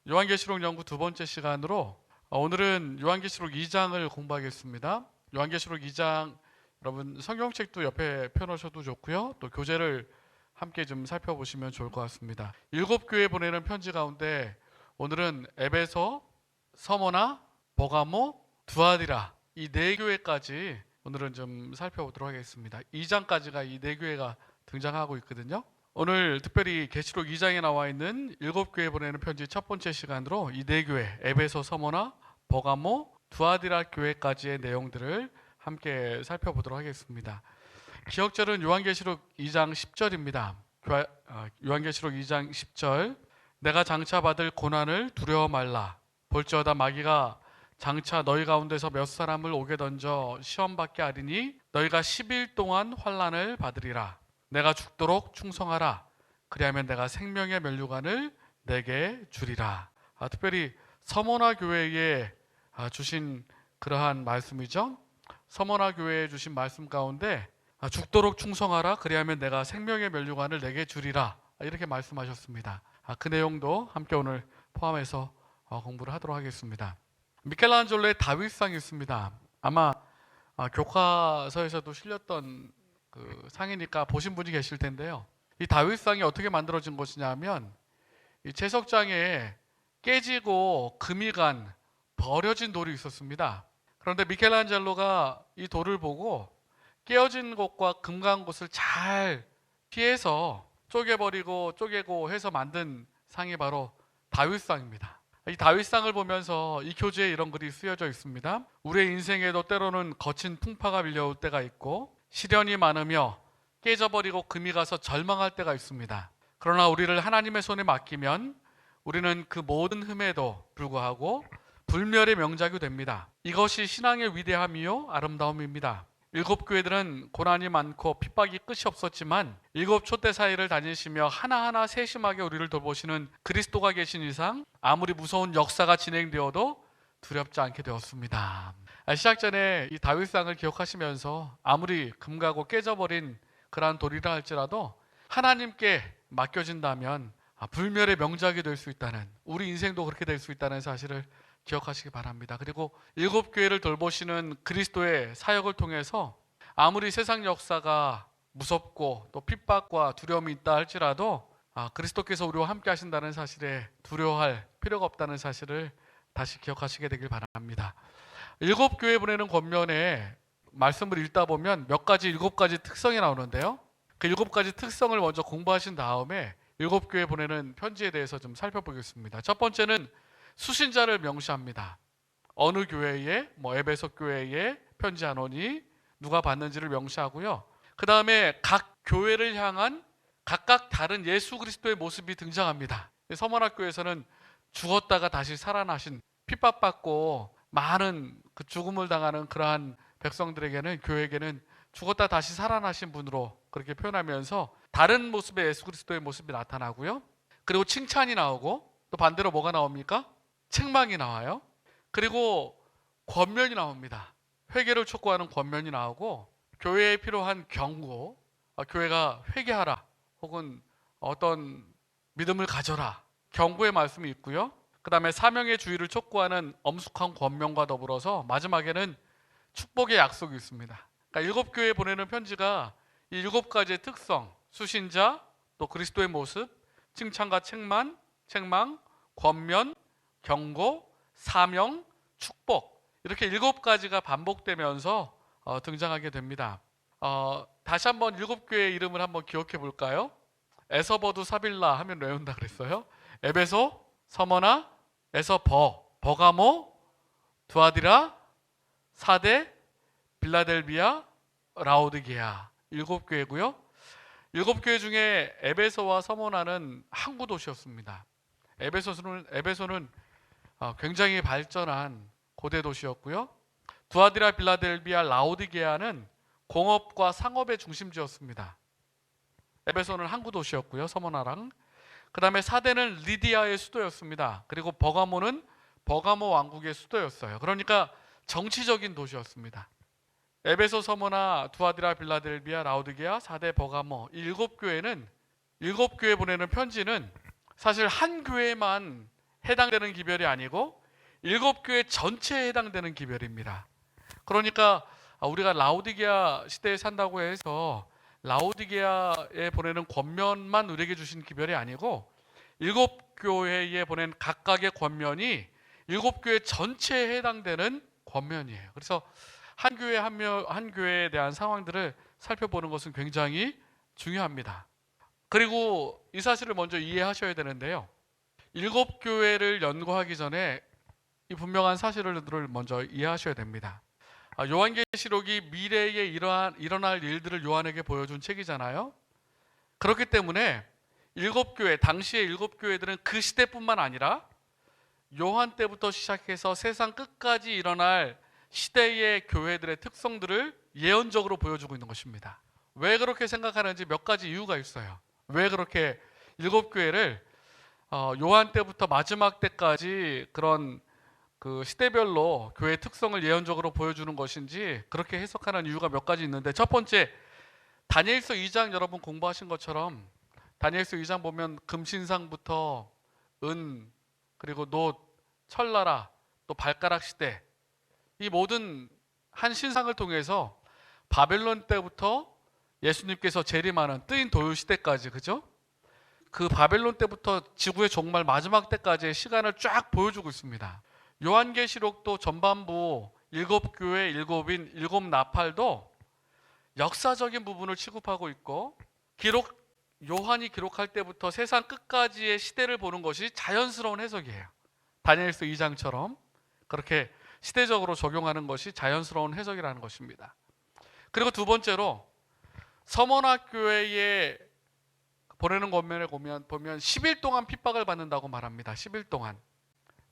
요한계시록 연구 두 번째 시간으로 오늘은 요한계시록 2장을 공부하겠습니다. 요한계시록 2장 여러분 성경책도 옆에 펴놓으셔도 좋고요. 또 교재를 함께 좀 살펴보시면 좋을 것 같습니다. 7교회 보내는 편지 가운데 오늘은 에베소, 서머나, 버가모, 두아디라 이 네 교회까지 오늘은 좀 살펴보도록 하겠습니다. 2장까지가 이 네 교회가 등장하고 있거든요. 오늘 특별히 계시록 2장에 나와 있는 7교회 보내는 편지 첫 번째 시간으로 이 네 교회 에베소, 서머나, 버가모, 두아디라 교회까지의 내용들을 함께 살펴보도록 하겠습니다. 기억절은 요한계시록 2장 10절입니다. 요한계시록 2장 10절 내가 장차 받을 고난을 두려워 말라. 볼지어다 마귀가 장차 너희 가운데서 몇 사람을 오게 던져 시험받게 하리니 너희가 10일 동안 환난을 받으리라. 내가 죽도록 충성하라. 그리하면 내가 생명의 면류관을 내게 주리라. 특별히 서머나 교회에 주신 그러한 말씀이죠. 서머나 교회에 주신 말씀 가운데 죽도록 충성하라. 그리하면 내가 생명의 면류관을 내게 주리라. 이렇게 말씀하셨습니다. 그 내용도 함께 오늘 포함해서 공부를 하도록 하겠습니다. 미켈란젤로의 다윗상이 있습니다. 아마 교과서에서도 실렸던 그 상이니까 보신 분이 계실 텐데요. 이 다윗상이 어떻게 만들어진 것이냐면 이 채석장에 깨지고 금이 간 버려진 돌이 있었습니다. 그런데 미켈란젤로가 이 돌을 보고 깨어진 곳과 금 간 곳을 잘 피해서 쪼개고 해서 만든 상이 바로 다윗상입니다. 이 다윗상을 보면서 이 교재에 이런 글이 쓰여져 있습니다. 우리의 인생에도 때로는 거친 풍파가 밀려올 때가 있고 시련이 많으며 깨져버리고 금이 가서 절망할 때가 있습니다. 그러나 우리를 하나님의 손에 맡기면 우리는 그 모든 흠에도 불구하고 불멸의 명작이 됩니다. 이것이 신앙의 위대함이요 아름다움입니다. 7교회들은 고난이 많고 핍박이 끝이 없었지만 7 촛대 사이를 다니시며 하나하나 세심하게 우리를 돌보시는 그리스도가 계신 이상 아무리 무서운 역사가 진행되어도 두렵지 않게 되었습니다. 시작 전에 이 다윗상을 기억하시면서 아무리 금가고 깨져버린 그러한 돌이라 할지라도 하나님께 맡겨진다면 불멸의 명작이 될 수 있다는, 우리 인생도 그렇게 될 수 있다는 사실을 기억하시기 바랍니다. 그리고 7교회를 돌보시는 그리스도의 사역을 통해서 아무리 세상 역사가 무섭고 또 핍박과 두려움이 있다 할지라도 그리스도께서 우리와 함께 하신다는 사실에 두려워할 필요가 없다는 사실을 다시 기억하시게 되길 바랍니다. 7교회 보내는 권면에 말씀을 읽다 보면 몇 가지 7가지 특성이 나오는데요. 그 7가지 특성을 먼저 공부하신 다음에 7교회 보내는 편지에 대해서 좀 살펴보겠습니다. 첫 번째는 수신자를 명시합니다. 어느 교회에, 에베소 교회에 편지하노니 누가 받는지를 명시하고요. 그 다음에 각 교회를 향한 각각 다른 예수 그리스도의 모습이 등장합니다. 서머나교에서는 죽었다가 다시 살아나신, 핍박받고 많은 그 죽음을 당하는 그러한 백성들에게는, 교회에게는 죽었다 다시 살아나신 분으로 그렇게 표현하면서 다른 모습의 예수 그리스도의 모습이 나타나고요. 그리고 칭찬이 나오고 또 반대로 뭐가 나옵니까? 책망이 나와요. 그리고 권면이 나옵니다. 회개를 촉구하는 권면이 나오고 교회에 필요한 경고, 교회가 회개하라 혹은 어떤 믿음을 가져라, 경고의 말씀이 있고요. 그 다음에 사명의 주의를 촉구하는 엄숙한 권면과 더불어서 마지막에는 축복의 약속이 있습니다. 그러니까 7교회에 보내는 편지가 이 7가지의 특성, 수신자, 또 그리스도의 모습, 칭찬과 책망, 권면, 경고, 사명, 축복, 이렇게 7가지가 반복되면서 등장하게 됩니다. 다시 한번 7교회의 이름을 한번 기억해 볼까요? 에서버두 사빌라 하면 외운다 그랬어요. 에베소, 서머나, 버가모, 두아디라, 사대, 빌라델비아, 라오디게아 7교회고요. 7교회 중에 에베소와 서머나는 항구 도시였습니다. 에베소는 굉장히 발전한 고대 도시였고요. 두아디라, 빌라델비아, 라오디게아는 공업과 상업의 중심지였습니다. 에베소는 항구 도시였고요. 서머나랑. 그 다음에 사대는 리디아의 수도였습니다. 그리고 버가모는 버가모 왕국의 수도였어요. 그러니까 정치적인 도시였습니다. 에베소, 서머나, 두아디라, 빌라델비아, 라오디게아, 사대, 버가모 이 7교회는 7교회 보내는 편지는 사실 한 교회만 해당되는 기별이 아니고 7교회 전체에 해당되는 기별입니다. 그러니까 우리가 라오디게아 시대에 산다고 해서 라오디게아에 보내는 권면만 우리에게 주신 기별이 아니고 7교회에 보낸 각각의 권면이 7교회 전체에 해당되는 권면이에요. 그래서 한 교회 한 교회에 대한 상황들을 살펴보는 것은 굉장히 중요합니다. 그리고 이 사실을 먼저 이해하셔야 되는데요. 7교회를 연구하기 전에 이 분명한 사실을 먼저 이해하셔야 됩니다. 요한계시록이 미래에 일어날 일들을 요한에게 보여준 책이잖아요. 그렇기 때문에 7교회, 당시의 7교회들은 그 시대뿐만 아니라 요한 때부터 시작해서 세상 끝까지 일어날 시대의 교회들의 특성들을 예언적으로 보여주고 있는 것입니다. 왜 그렇게 생각하는지 몇 가지 이유가 있어요. 왜 그렇게 7교회를 요한 때부터 마지막 때까지 그런 그 시대별로 교회의 특성을 예언적으로 보여주는 것인지 그렇게 해석하는 이유가 몇 가지 있는데, 첫 번째, 다니엘서 2장 여러분 공부하신 것처럼 다니엘서 2장 보면 금신상부터 은, 그리고 놋, 철나라, 또 발가락 시대, 이 모든 한 신상을 통해서 바벨론 때부터 예수님께서 재림하는 뜨인 도유 시대까지, 그죠? 그 바벨론 때부터 지구의 종말 마지막 때까지의 시간을 쫙 보여주고 있습니다. 요한계시록도 전반부 7교회, 7인, 7나팔도 역사적인 부분을 취급하고 있고, 요한이 기록할 때부터 세상 끝까지의 시대를 보는 것이 자연스러운 해석이에요. 다니엘서 2장처럼 그렇게 시대적으로 적용하는 것이 자연스러운 해석이라는 것입니다. 그리고 두 번째로 서머나 교회에 보내는 권면을 보면 10일 동안 핍박을 받는다고 말합니다. 10일 동안.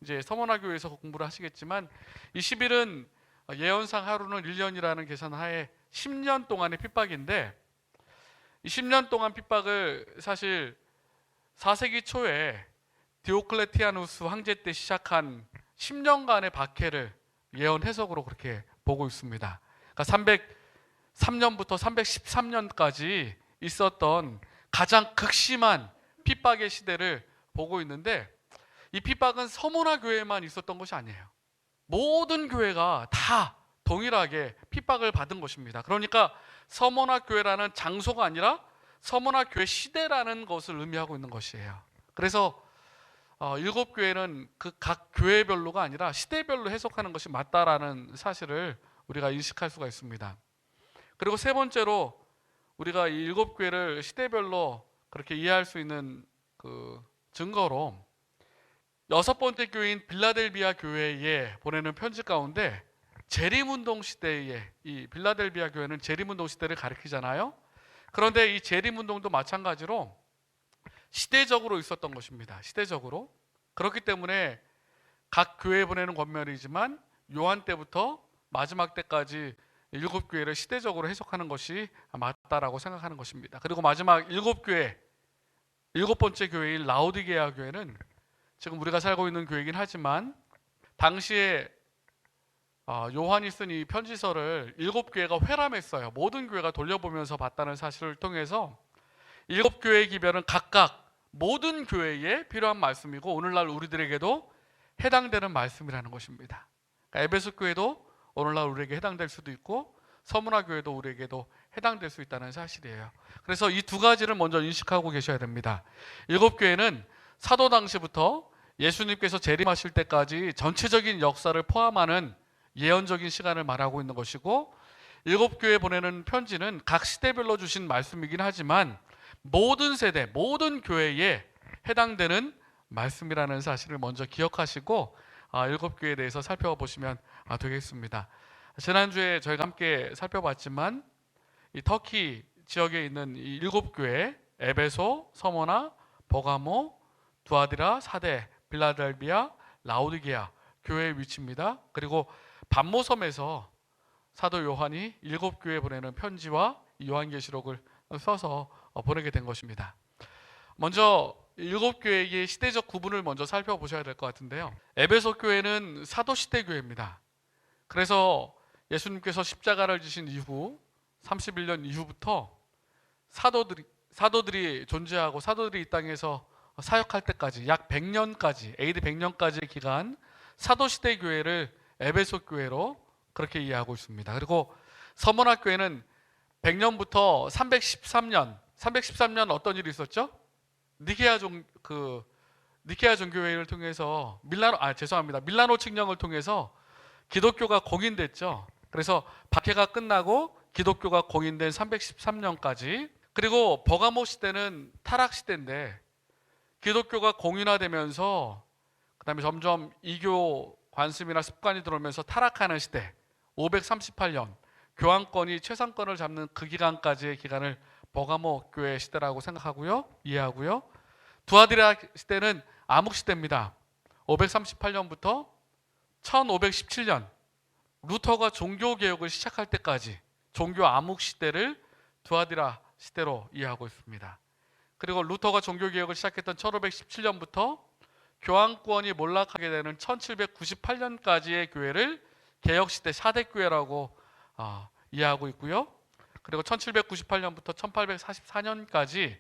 이제 서머나 교회에서 공부를 하시겠지만 이 10일은 예언상 하루는 1년이라는 계산하에 10년 동안의 핍박인데, 이 10년 동안 핍박을 사실 4세기 초에 디오클레티아누스 황제 때 시작한 10년간의 박해를 예언 해석으로 그렇게 보고 있습니다. 그러니까 303년부터 313년까지 있었던 가장 극심한 핍박의 시대를 보고 있는데, 이 핍박은 서머나 교회에만 있었던 것이 아니에요. 모든 교회가 다 동일하게 핍박을 받은 것입니다. 그러니까 서머나 교회라는 장소가 아니라 서머나 교회 시대라는 것을 의미하고 있는 것이에요. 그래서 7교회는 그 각 교회별로가 아니라 시대별로 해석하는 것이 맞다라는 사실을 우리가 인식할 수가 있습니다. 그리고 세 번째로 우리가 이 7교회를 시대별로 그렇게 이해할 수 있는 그 증거로, 6번째 교회인 빌라델비아 교회에 보내는 편지 가운데 재림운동 시대에, 이 빌라델비아 교회는 재림운동 시대를 가리키잖아요. 그런데 이 재림운동도 마찬가지로 시대적으로 있었던 것입니다. 시대적으로. 그렇기 때문에 각 교회에 보내는 권면이지만 요한 때부터 마지막 때까지 7교회를 시대적으로 해석하는 것이 맞다라고 생각하는 것입니다. 그리고 마지막 7교회, 7번째 교회인 라오디게아 교회는 지금 우리가 살고 있는 교회이긴 하지만 당시에 요한이 쓴 이 편지서를 7교회가 회람했어요. 모든 교회가 돌려보면서 봤다는 사실을 통해서 7교회의 기별은 각각 모든 교회에 필요한 말씀이고 오늘날 우리들에게도 해당되는 말씀이라는 것입니다. 그러니까 에베소 교회도 오늘날 우리에게 해당될 수도 있고 서문화 교회도 우리에게도 해당될 수 있다는 사실이에요. 그래서 이 두 가지를 먼저 인식하고 계셔야 됩니다. 7교회는 사도 당시부터 예수님께서 재림하실 때까지 전체적인 역사를 포함하는 예언적인 시간을 말하고 있는 것이고, 7교회에 보내는 편지는 각 시대별로 주신 말씀이긴 하지만 모든 세대, 모든 교회에 해당되는 말씀이라는 사실을 먼저 기억하시고 7교회에 대해서 살펴보시면 되겠습니다. 지난주에 저희가 함께 살펴봤지만 이 터키 지역에 있는 이 7교회, 에베소, 서머나, 버가모, 두아디라, 사데, 빌라델비아, 라오디게아 교회의 위치입니다. 그리고 반모섬에서 사도 요한이 7교회에 보내는 편지와 요한계시록을 써서 보내게 된 것입니다. 먼저 7교회의 시대적 구분을 먼저 살펴보셔야 될 것 같은데요. 에베소 교회는 사도시대 교회입니다. 그래서 예수님께서 십자가를 지신 이후 31년 이후부터 사도들이 존재하고 사도들이 이 땅에서 사역할 때까지 약 100년까지 AD 100년까지의 기간 사도시대 교회를 에베소 교회로 그렇게 이해하고 있습니다. 그리고 서문화 교회는 100년부터 313년 어떤 일이 있었죠? 니케아 종교회의를 통해서 밀라노 칙령을 통해서 기독교가 공인됐죠. 그래서 박해가 끝나고 기독교가 공인된 313년까지, 그리고 버가모 시대는 타락 시대인데 기독교가 공인화되면서 그다음에 점점 이교 관습이나 습관이 들어오면서 타락하는 시대 538년 교황권이 최상권을 잡는 그 기간까지의 기간을 버가모 교회 시대라고 생각하고요, 이해하고요. 두아디라 시대는 암흑 시대입니다. 538년부터 1517년 루터가 종교 개혁을 시작할 때까지 종교 암흑 시대를 두아디라 시대로 이해하고 있습니다. 그리고 루터가 종교 개혁을 시작했던 1517년부터 교황권이 몰락하게 되는 1798년까지의 교회를 개혁 시대 사대교회라고 이해하고 있고요. 그리고 1798년부터 1844년까지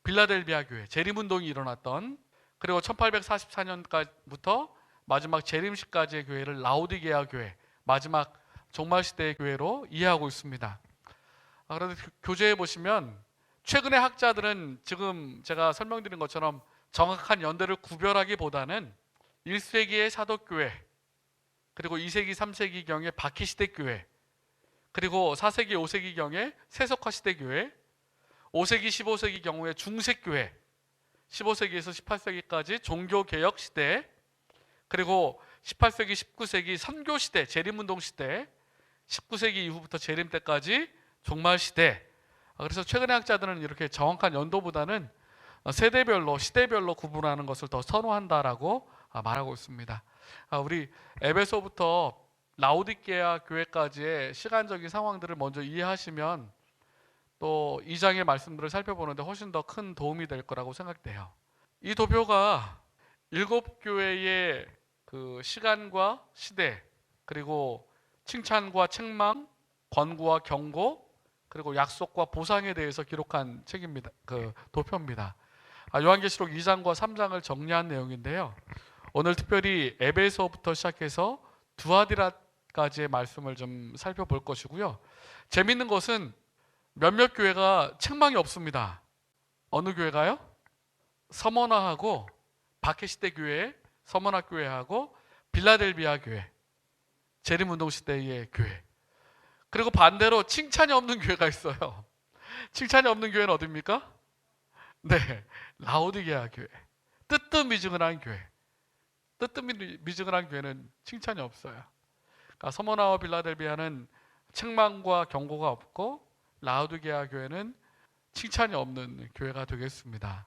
빌라델비아 교회 재림운동이 일어났던, 그리고 1844년부터 마지막 재림시까지의 교회를 라오디게아 교회, 마지막 종말시대의 교회로 이해하고 있습니다. 그런데 교재에 보시면 최근의 학자들은 지금 제가 설명드린 것처럼 정확한 연대를 구별하기보다는 1세기의 사도교회, 그리고 2세기, 3세기경의 바퀴시대 교회, 그리고 4세기, 5세기경의 세속화시대 교회, 5세기, 15세기 경우에 중세교회, 15세기에서 18세기까지 종교개혁 시대, 그리고 18세기, 19세기 선교시대, 재림운동 시대, 19세기 이후부터 재림 때까지 종말시대. 그래서 최근의 학자들은 이렇게 정확한 연도보다는 세대별로, 시대별로 구분하는 것을 더 선호한다라고 말하고 있습니다. 우리 에베소부터 라오디게아 교회까지의 시간적인 상황들을 먼저 이해하시면 또 2장의 말씀들을 살펴보는데 훨씬 더 큰 도움이 될 거라고 생각돼요. 이 도표가 7교회의 그 시간과 시대, 그리고 칭찬과 책망, 권고와 경고, 그리고 약속과 보상에 대해서 기록한 책입니다. 그 도표입니다. 요한계시록 2장과 3장을 정리한 내용인데요. 오늘 특별히 에베소부터 시작해서 두아디라까지의 말씀을 좀 살펴볼 것이고요. 재밌는 것은 몇몇 교회가 책망이 없습니다. 어느 교회가요? 서머나하고 바케시대 교회, 서머나 교회하고 빌라델비아 교회, 재림운동 시대의 교회. 그리고 반대로 칭찬이 없는 교회가 있어요. 칭찬이 없는 교회는 어디입니까? 네, 라오디게아 교회. 뜨뜻미지근한 교회. 뜨뜻미지근한 교회는 칭찬이 없어요. 그러니까 서머나와 빌라델비아는 책망과 경고가 없고, 라오디게아 교회는 칭찬이 없는 교회가 되겠습니다.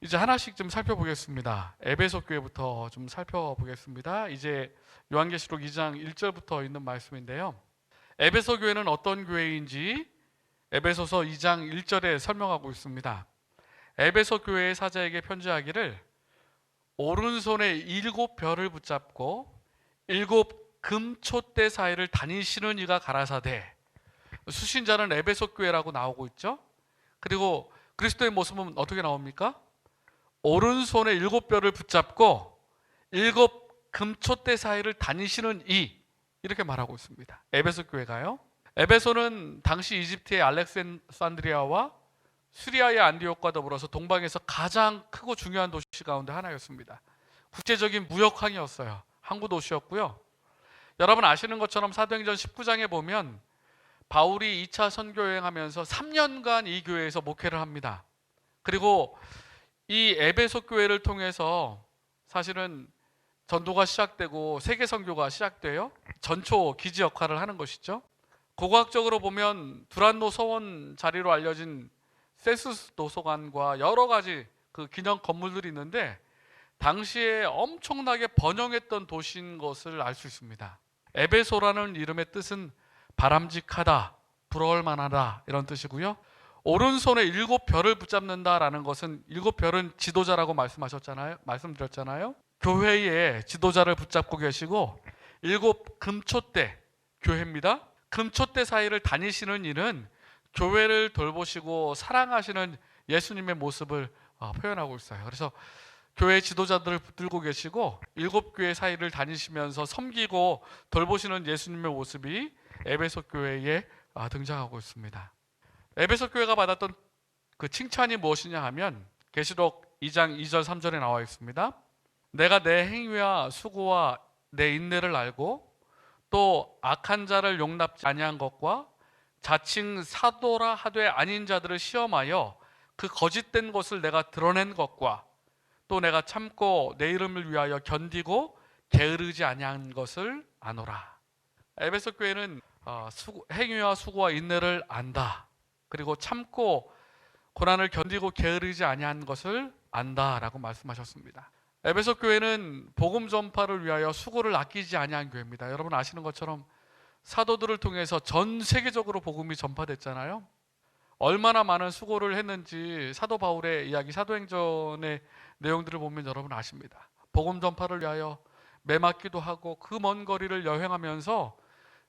이제 하나씩 좀 살펴보겠습니다. 에베소 교회부터 좀 살펴보겠습니다. 이제 요한계시록 2장 1절부터 있는 말씀인데요. 에베소 교회는 어떤 교회인지 에베소서 2장 1절에 설명하고 있습니다. 에베소 교회의 사자에게 편지하기를 오른손에 7 별을 붙잡고 7 금촛대 사이를 다니시는 이가 가라사대. 수신자는 에베소 교회라고 나오고 있죠. 그리고 그리스도의 모습은 어떻게 나옵니까? 오른손에 7 별을 붙잡고 7 금촛대 사이를 다니시는 이, 이렇게 말하고 있습니다. 에베소 교회가요. 에베소는 당시 이집트의 알렉산드리아와 수리아의 안디옥과 더불어서 동방에서 가장 크고 중요한 도시 가운데 하나였습니다. 국제적인 무역항이었어요. 항구 도시였고요. 여러분 아시는 것처럼 사도행전 19장에 보면 바울이 2차 선교 여행하면서 3년간 이 교회에서 목회를 합니다. 그리고 이 에베소 교회를 통해서 사실은 전도가 시작되고 세계 선교가 시작돼요. 전초 기지 역할을 하는 것이죠. 고고학적으로 보면 두란노 서원 자리로 알려진 세수스 도서관과 여러 가지 그 기념 건물들이 있는데 당시에 엄청나게 번영했던 도시인 것을 알 수 있습니다. 에베소라는 이름의 뜻은 바람직하다, 부러울 만하다 이런 뜻이고요. 오른손에 7 별을 붙잡는다라는 것은 7 별은 지도자라고 말씀드렸잖아요. 교회의 지도자를 붙잡고 계시고 7 금촛대, 교회입니다. 금촛대 사이를 다니시는 이는 교회를 돌보시고 사랑하시는 예수님의 모습을 표현하고 있어요. 그래서 교회 지도자들을 붙들고 계시고 7교회 사이를 다니시면서 섬기고 돌보시는 예수님의 모습이 에베소 교회에 등장하고 있습니다. 에베소 교회가 받았던 그 칭찬이 무엇이냐 하면 계시록 2장 2절 3절에 나와 있습니다. 내가 내 행위와 수고와 내 인내를 알고 또 악한 자를 용납지 아니한 것과 자칭 사도라 하되 아닌 자들을 시험하여 그 거짓된 것을 내가 드러낸 것과 또 내가 참고 내 이름을 위하여 견디고 게으르지 아니한 것을 아노라. 에베소 교회는 행위와 수고와 인내를 안다. 그리고 참고 고난을 견디고 게으르지 아니한 것을 안다라고 말씀하셨습니다. 에베소 교회는 복음 전파를 위하여 수고를 아끼지 아니한 교회입니다. 여러분 아시는 것처럼 사도들을 통해서 전 세계적으로 복음이 전파됐잖아요. 얼마나 많은 수고를 했는지 사도 바울의 이야기, 사도행전의 내용들을 보면 여러분 아십니다. 복음 전파를 위하여 매맞기도 하고 그 먼 거리를 여행하면서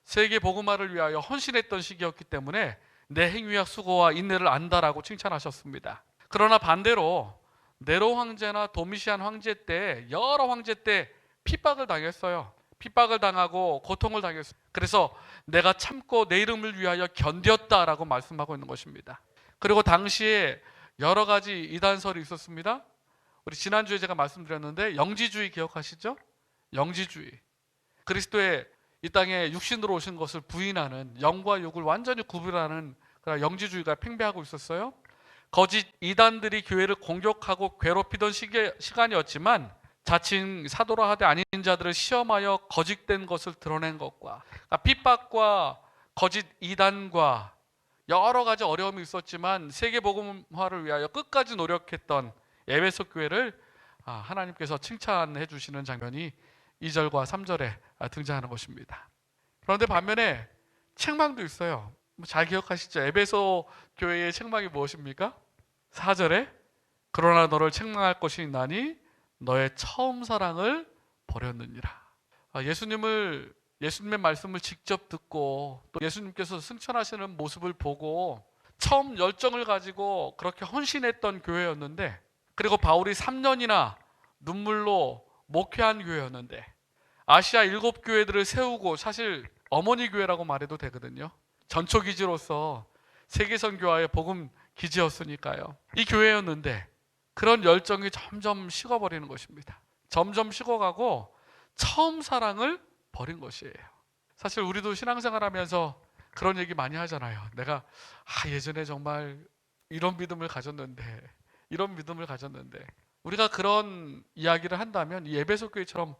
세계 복음화를 위하여 헌신했던 시기였기 때문에 내 행위와 수고와 인내를 안다라고 칭찬하셨습니다. 그러나 반대로 네로 황제나 도미시안 황제 때 여러 황제 때 핍박을 당했어요. 핍박을 당하고 고통을 당했어요. 그래서 내가 참고 내 이름을 위하여 견뎠다라고 말씀하고 있는 것입니다. 그리고 당시에 여러 가지 이단설이 있었습니다. 우리 지난주에 제가 말씀드렸는데 영지주의 기억하시죠? 영지주의. 그리스도의 이 땅에 육신으로 오신 것을 부인하는, 영과 육을 완전히 구분하는 그런 영지주의가 팽배하고 있었어요. 거짓 이단들이 교회를 공격하고 괴롭히던 시간이었지만 자칭 사도라 하되 아닌 자들을 시험하여 거짓된 것을 드러낸 것과, 그러니까 핍박과 거짓 이단과 여러 가지 어려움이 있었지만 세계 복음화를 위하여 끝까지 노력했던 에베소 교회를 하나님께서 칭찬해 주시는 장면이 2절과 3절에 등장하는 것입니다. 그런데 반면에 책망도 있어요. 잘 기억하시죠? 에베소 교회의 책망이 무엇입니까? 4절에 그러나 너를 책망할 것이 있나니 너의 처음 사랑을 버렸느니라. 예수님의 말씀을 직접 듣고 또 예수님께서 승천하시는 모습을 보고 처음 열정을 가지고 그렇게 헌신했던 교회였는데, 그리고 바울이 3년이나 눈물로 목회한 교회였는데, 아시아 7교회들을 세우고, 사실 어머니 교회라고 말해도 되거든요. 전초기지로서 세계선교화의 복음 기지였으니까요. 이 교회였는데 그런 열정이 점점 식어버리는 것입니다. 점점 식어가고 처음 사랑을 버린 것이에요. 사실 우리도 신앙생활하면서 그런 얘기 많이 하잖아요. 내가 예전에 정말 이런 믿음을 가졌는데 우리가 그런 이야기를 한다면 이 에베소 교회처럼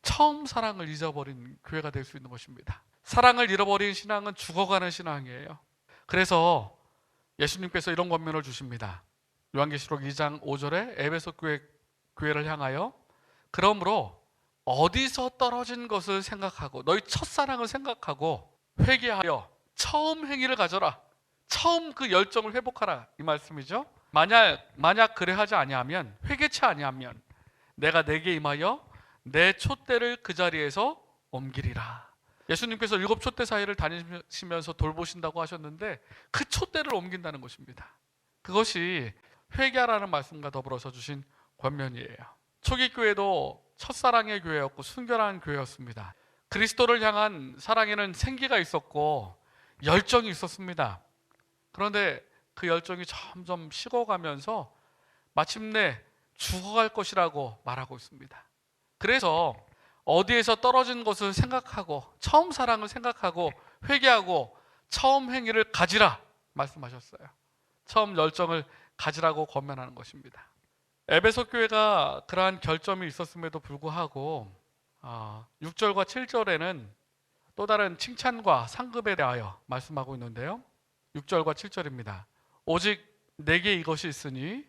처음 사랑을 잊어버린 교회가 될 수 있는 것입니다. 사랑을 잃어버린 신앙은 죽어가는 신앙이에요. 그래서 예수님께서 이런 권면을 주십니다. 요한계시록 2장 5절에 에베소 교회를 향하여 그러므로 어디서 떨어진 것을 생각하고 너희 첫사랑을 생각하고 회개하여 처음 행위를 가져라. 처음 그 열정을 회복하라, 이 말씀이죠. 만약 그래 하지 아니하면, 회개치 아니하면 내가 내게 임하여 내 촛대를 그 자리에서 옮기리라. 예수님께서 7 촛대 사이를 다니시면서 돌보신다고 하셨는데 그 촛대를 옮긴다는 것입니다. 그것이 회개하라는 말씀과 더불어서 주신 권면이에요. 초기 교회도 첫사랑의 교회였고 순결한 교회였습니다. 그리스도를 향한 사랑에는 생기가 있었고 열정이 있었습니다. 그런데 그 열정이 점점 식어가면서 마침내 죽어갈 것이라고 말하고 있습니다. 그래서 어디에서 떨어진 것을 생각하고 처음 사랑을 생각하고 회개하고 처음 행위를 가지라 말씀하셨어요. 처음 열정을 가지라고 권면하는 것입니다. 에베소 교회가 그러한 결점이 있었음에도 불구하고 6절과 7절에는 또 다른 칭찬과 상급에 대하여 말씀하고 있는데요. 6절과 7절입니다. 오직 내게 이것이 있으니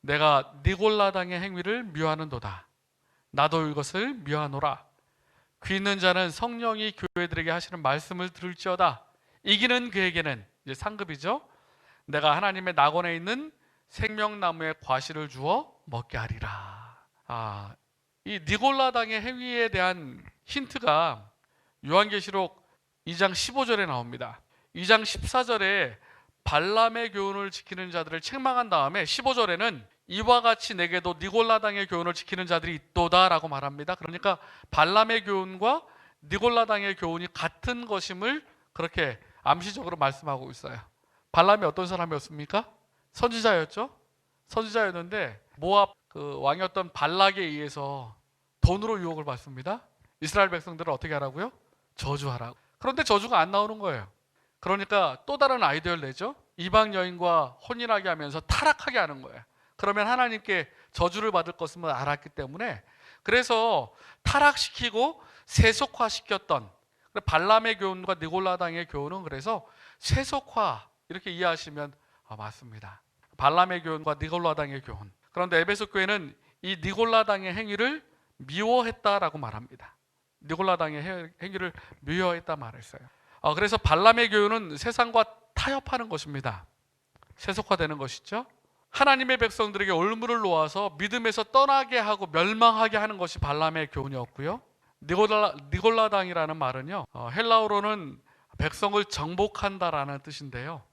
내가 니골라당의 행위를 묘하는도다. 나도 이것을 묘하노라. 귀 있는 자는 성령이 교회들에게 하시는 말씀을 들을지어다. 이기는 그에게는, 이제 상급이죠, 내가 하나님의 낙원에 있는 생명나무의 과실을 주어 먹게 하리라. 이 니골라당의 행위에 대한 힌트가 요한계시록 2장 15절에 나옵니다. 2장 14절에 발람의 교훈을 지키는 자들을 책망한 다음에 15절에는 이와 같이 내게도 니골라당의 교훈을 지키는 자들이 있도다라고 말합니다. 그러니까 발람의 교훈과 니골라당의 교훈이 같은 것임을 그렇게 암시적으로 말씀하고 있어요. 발람이 어떤 사람이었습니까? 선지자였죠. 선지자였는데 모압 그 왕이었던 발락에 의해서 돈으로 유혹을 받습니다. 이스라엘 백성들을 어떻게 하라고요? 저주하라고. 그런데 저주가 안 나오는 거예요. 그러니까 또 다른 아이디어를 내죠. 이방 여인과 혼인하게 하면서 타락하게 하는 거예요. 그러면 하나님께 저주를 받을 것을 알았기 때문에, 그래서 타락시키고 세속화시켰던 발람의 교훈과 니골라당의 교훈은 그래서 세속화 이렇게 이해하시면 맞습니다. 발람의 교훈과 니골라당의 교훈. 그런데 에베소 교회는 이 니골라당의 행위를 미워했다라고 말합니다. 니골라당의 행위를 미워했다 말했어요. 그래서 발람의 교훈은 세상과 타협하는 것입니다. 세속화되는 것이죠. 하나님의 백성들에게 올무를 놓아서 믿음에서 떠나게 하고 멸망하게 하는 것이 발람의 교훈이었고요. 니골라당이라는 말은요, 헬라어로는 백성을 정복한다라는 뜻인데요.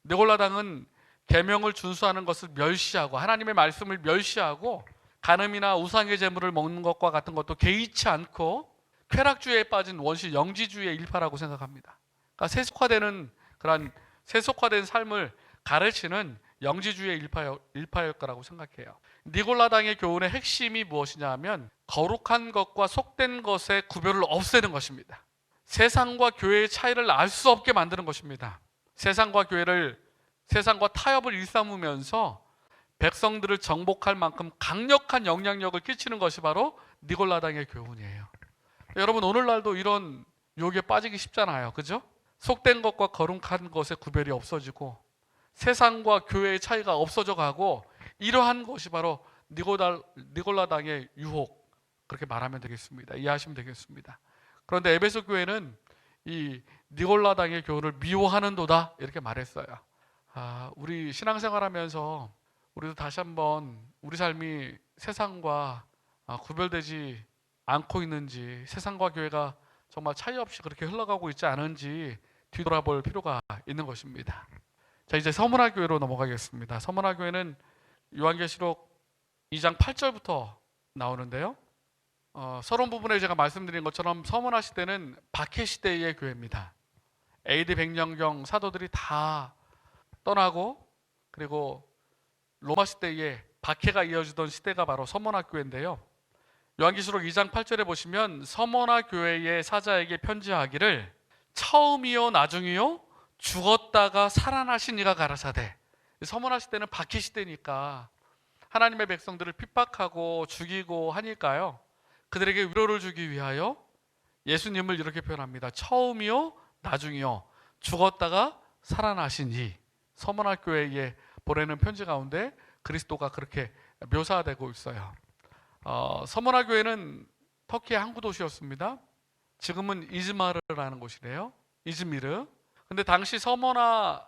니골라당은 계명을 준수하는 것을 멸시하고 하나님의 말씀을 멸시하고 간음이나 우상의 제물을 먹는 것과 같은 것도 개의치 않고 쾌락주의에 빠진 원시 영지주의의 일파라고 생각합니다. 그러니까 세속화되는 그런 세속화된 삶을 가르치는 영지주의의 일파일 거라고 생각해요. 니골라당의 교훈의 핵심이 무엇이냐 하면 거룩한 것과 속된 것의 구별을 없애는 것입니다. 세상과 교회의 차이를 알 수 없게 만드는 것입니다. 세상과 타협을 일삼으면서 백성들을 정복할 만큼 강력한 영향력을 끼치는 것이 바로 니골라당의 교훈이에요. 여러분, 오늘날도 이런 유혹에 빠지기 쉽잖아요. 그죠? 속된 것과 거룩한 것의 구별이 없어지고 세상과 교회의 차이가 없어져 가고, 이러한 것이 바로 니골라당의 유혹, 그렇게 말하면 되겠습니다. 이해하시면 되겠습니다. 그런데 에베소 교회는 이 니골라당의 교훈을 미워하는도다 이렇게 말했어요. 우리 신앙생활하면서 우리도 다시 한번 우리 삶이 세상과 구별되지 않고 있는지, 세상과 교회가 정말 차이 없이 그렇게 흘러가고 있지 않은지 뒤돌아볼 필요가 있는 것입니다. 자, 이제 서문화 교회로 넘어가겠습니다. 서문화 교회는 요한계시록 2장 8절부터 나오는데요. 서론 부분에 제가 말씀드린 것처럼 서문화 시대는 박해 시대의 교회입니다. AD 100년경 사도들이 다 떠나고, 그리고 로마 시대에 박해가 이어지던 시대가 바로 서문화 교회인데요. 요한계시록 2장 8절에 보시면 서문화 교회의 사자에게 편지하기를 처음이요 나중이요 죽었다가 살아나신 이가 가라사대. 서문화 시대는 박해 시대니까 하나님의 백성들을 핍박하고 죽이고 하니까요, 그들에게 위로를 주기 위하여 예수님을 이렇게 표현합니다. 처음이요 나중이요 죽었다가 살아나신 이. 서문화 교회에 보내는 편지 가운데 그리스도가 그렇게 묘사되고 있어요. 서문화 교회는 터키의 항구 도시였습니다. 지금은 이즈마르라는 곳이래요. 이즈미르. 근데 당시 서문화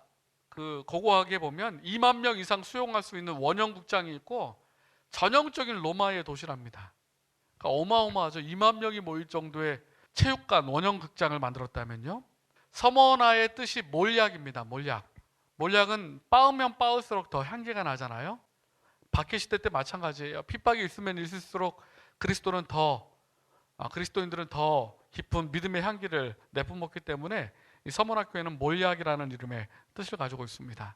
고고학에 보면 2만 명 이상 수용할 수 있는 원형 극장이 있고 전형적인 로마의 도시랍니다. 그러니까 어마어마하죠. 2만 명이 모일 정도의 체육관, 원형 극장을 만들었다면요. 서문화의 뜻이 몰약입니다. 몰약은 빻으면 빻을수록 더 향기가 나잖아요. 박해 시대 때 마찬가지예요. 핍박이 있으면 있을수록 그리스도인들은 더 깊은 믿음의 향기를 내뿜었기 때문에 이 서문화 교회는 몰약이라는 이름의 뜻을 가지고 있습니다.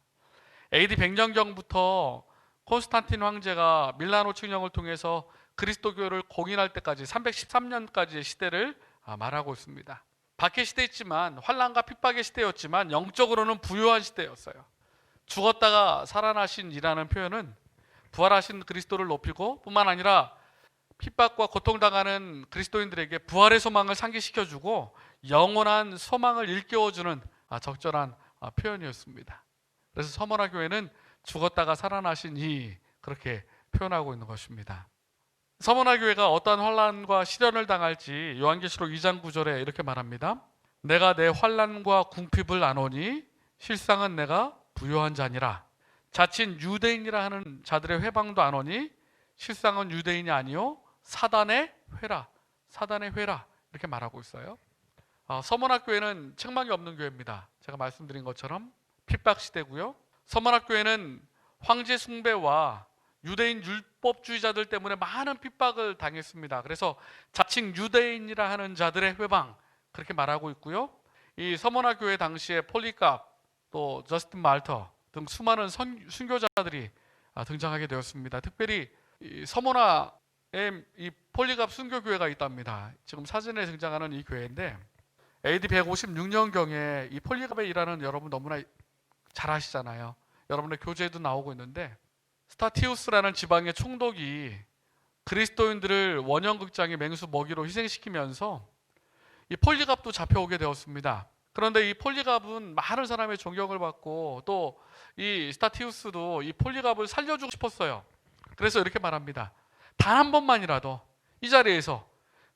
AD 100년경부터 콘스탄틴 황제가 밀라노 칙령을 통해서 그리스도교를 공인할 때까지 313년까지의 시대를 말하고 있습니다. 박해 시대였지만, 환난과 핍박의 시대였지만 영적으로는 부유한 시대였어요. 죽었다가 살아나신 이라는 표현은 부활하신 그리스도를 높이고, 뿐만 아니라 핍박과 고통당하는 그리스도인들에게 부활의 소망을 상기시켜주고 영원한 소망을 일깨워주는 적절한 표현이었습니다. 그래서 서문화 교회는 죽었다가 살아나신 이, 그렇게 표현하고 있는 것입니다. 서문화 교회가 어떠한 환난과 시련을 당할지 요한계시록 2장 9절에 이렇게 말합니다. 내가 내 환난과 궁핍을 아노니 실상은 내가 부요한 자니라. 자칭 유대인이라 하는 자들의 회방도 아노니 실상은 유대인이 아니요 사단의 회라. 이렇게 말하고 있어요. 서문화 교회는 책망이 없는 교회입니다. 제가 말씀드린 것처럼 핍박 시대고요. 서문화 교회는 황제 숭배와 유대인 율법주의자들 때문에 많은 핍박을 당했습니다. 그래서 자칭 유대인이라 하는 자들의 회방, 그렇게 말하고 있고요. 이 서머나 교회 당시에 폴리갑, 또 저스틴 말터 등 수많은 순교자들이 등장하게 되었습니다. 특별히 이 서머나에 이 폴리갑 순교교회가 있답니다. 지금 사진에 등장하는 이 교회인데 AD 156년경에 이 폴리갑에 일하는 여러분 너무나 잘 아시잖아요. 여러분의 교재에도 나오고 있는데 스타티우스라는 지방의 총독이 그리스도인들을 원형극장의 맹수 먹이로 희생시키면서 이 폴리갑도 잡혀오게 되었습니다. 그런데 이 폴리갑은 많은 사람의 존경을 받고 또 이 스타티우스도 이 폴리갑을 살려주고 싶었어요. 그래서 이렇게 말합니다. 단 한 번만이라도 이 자리에서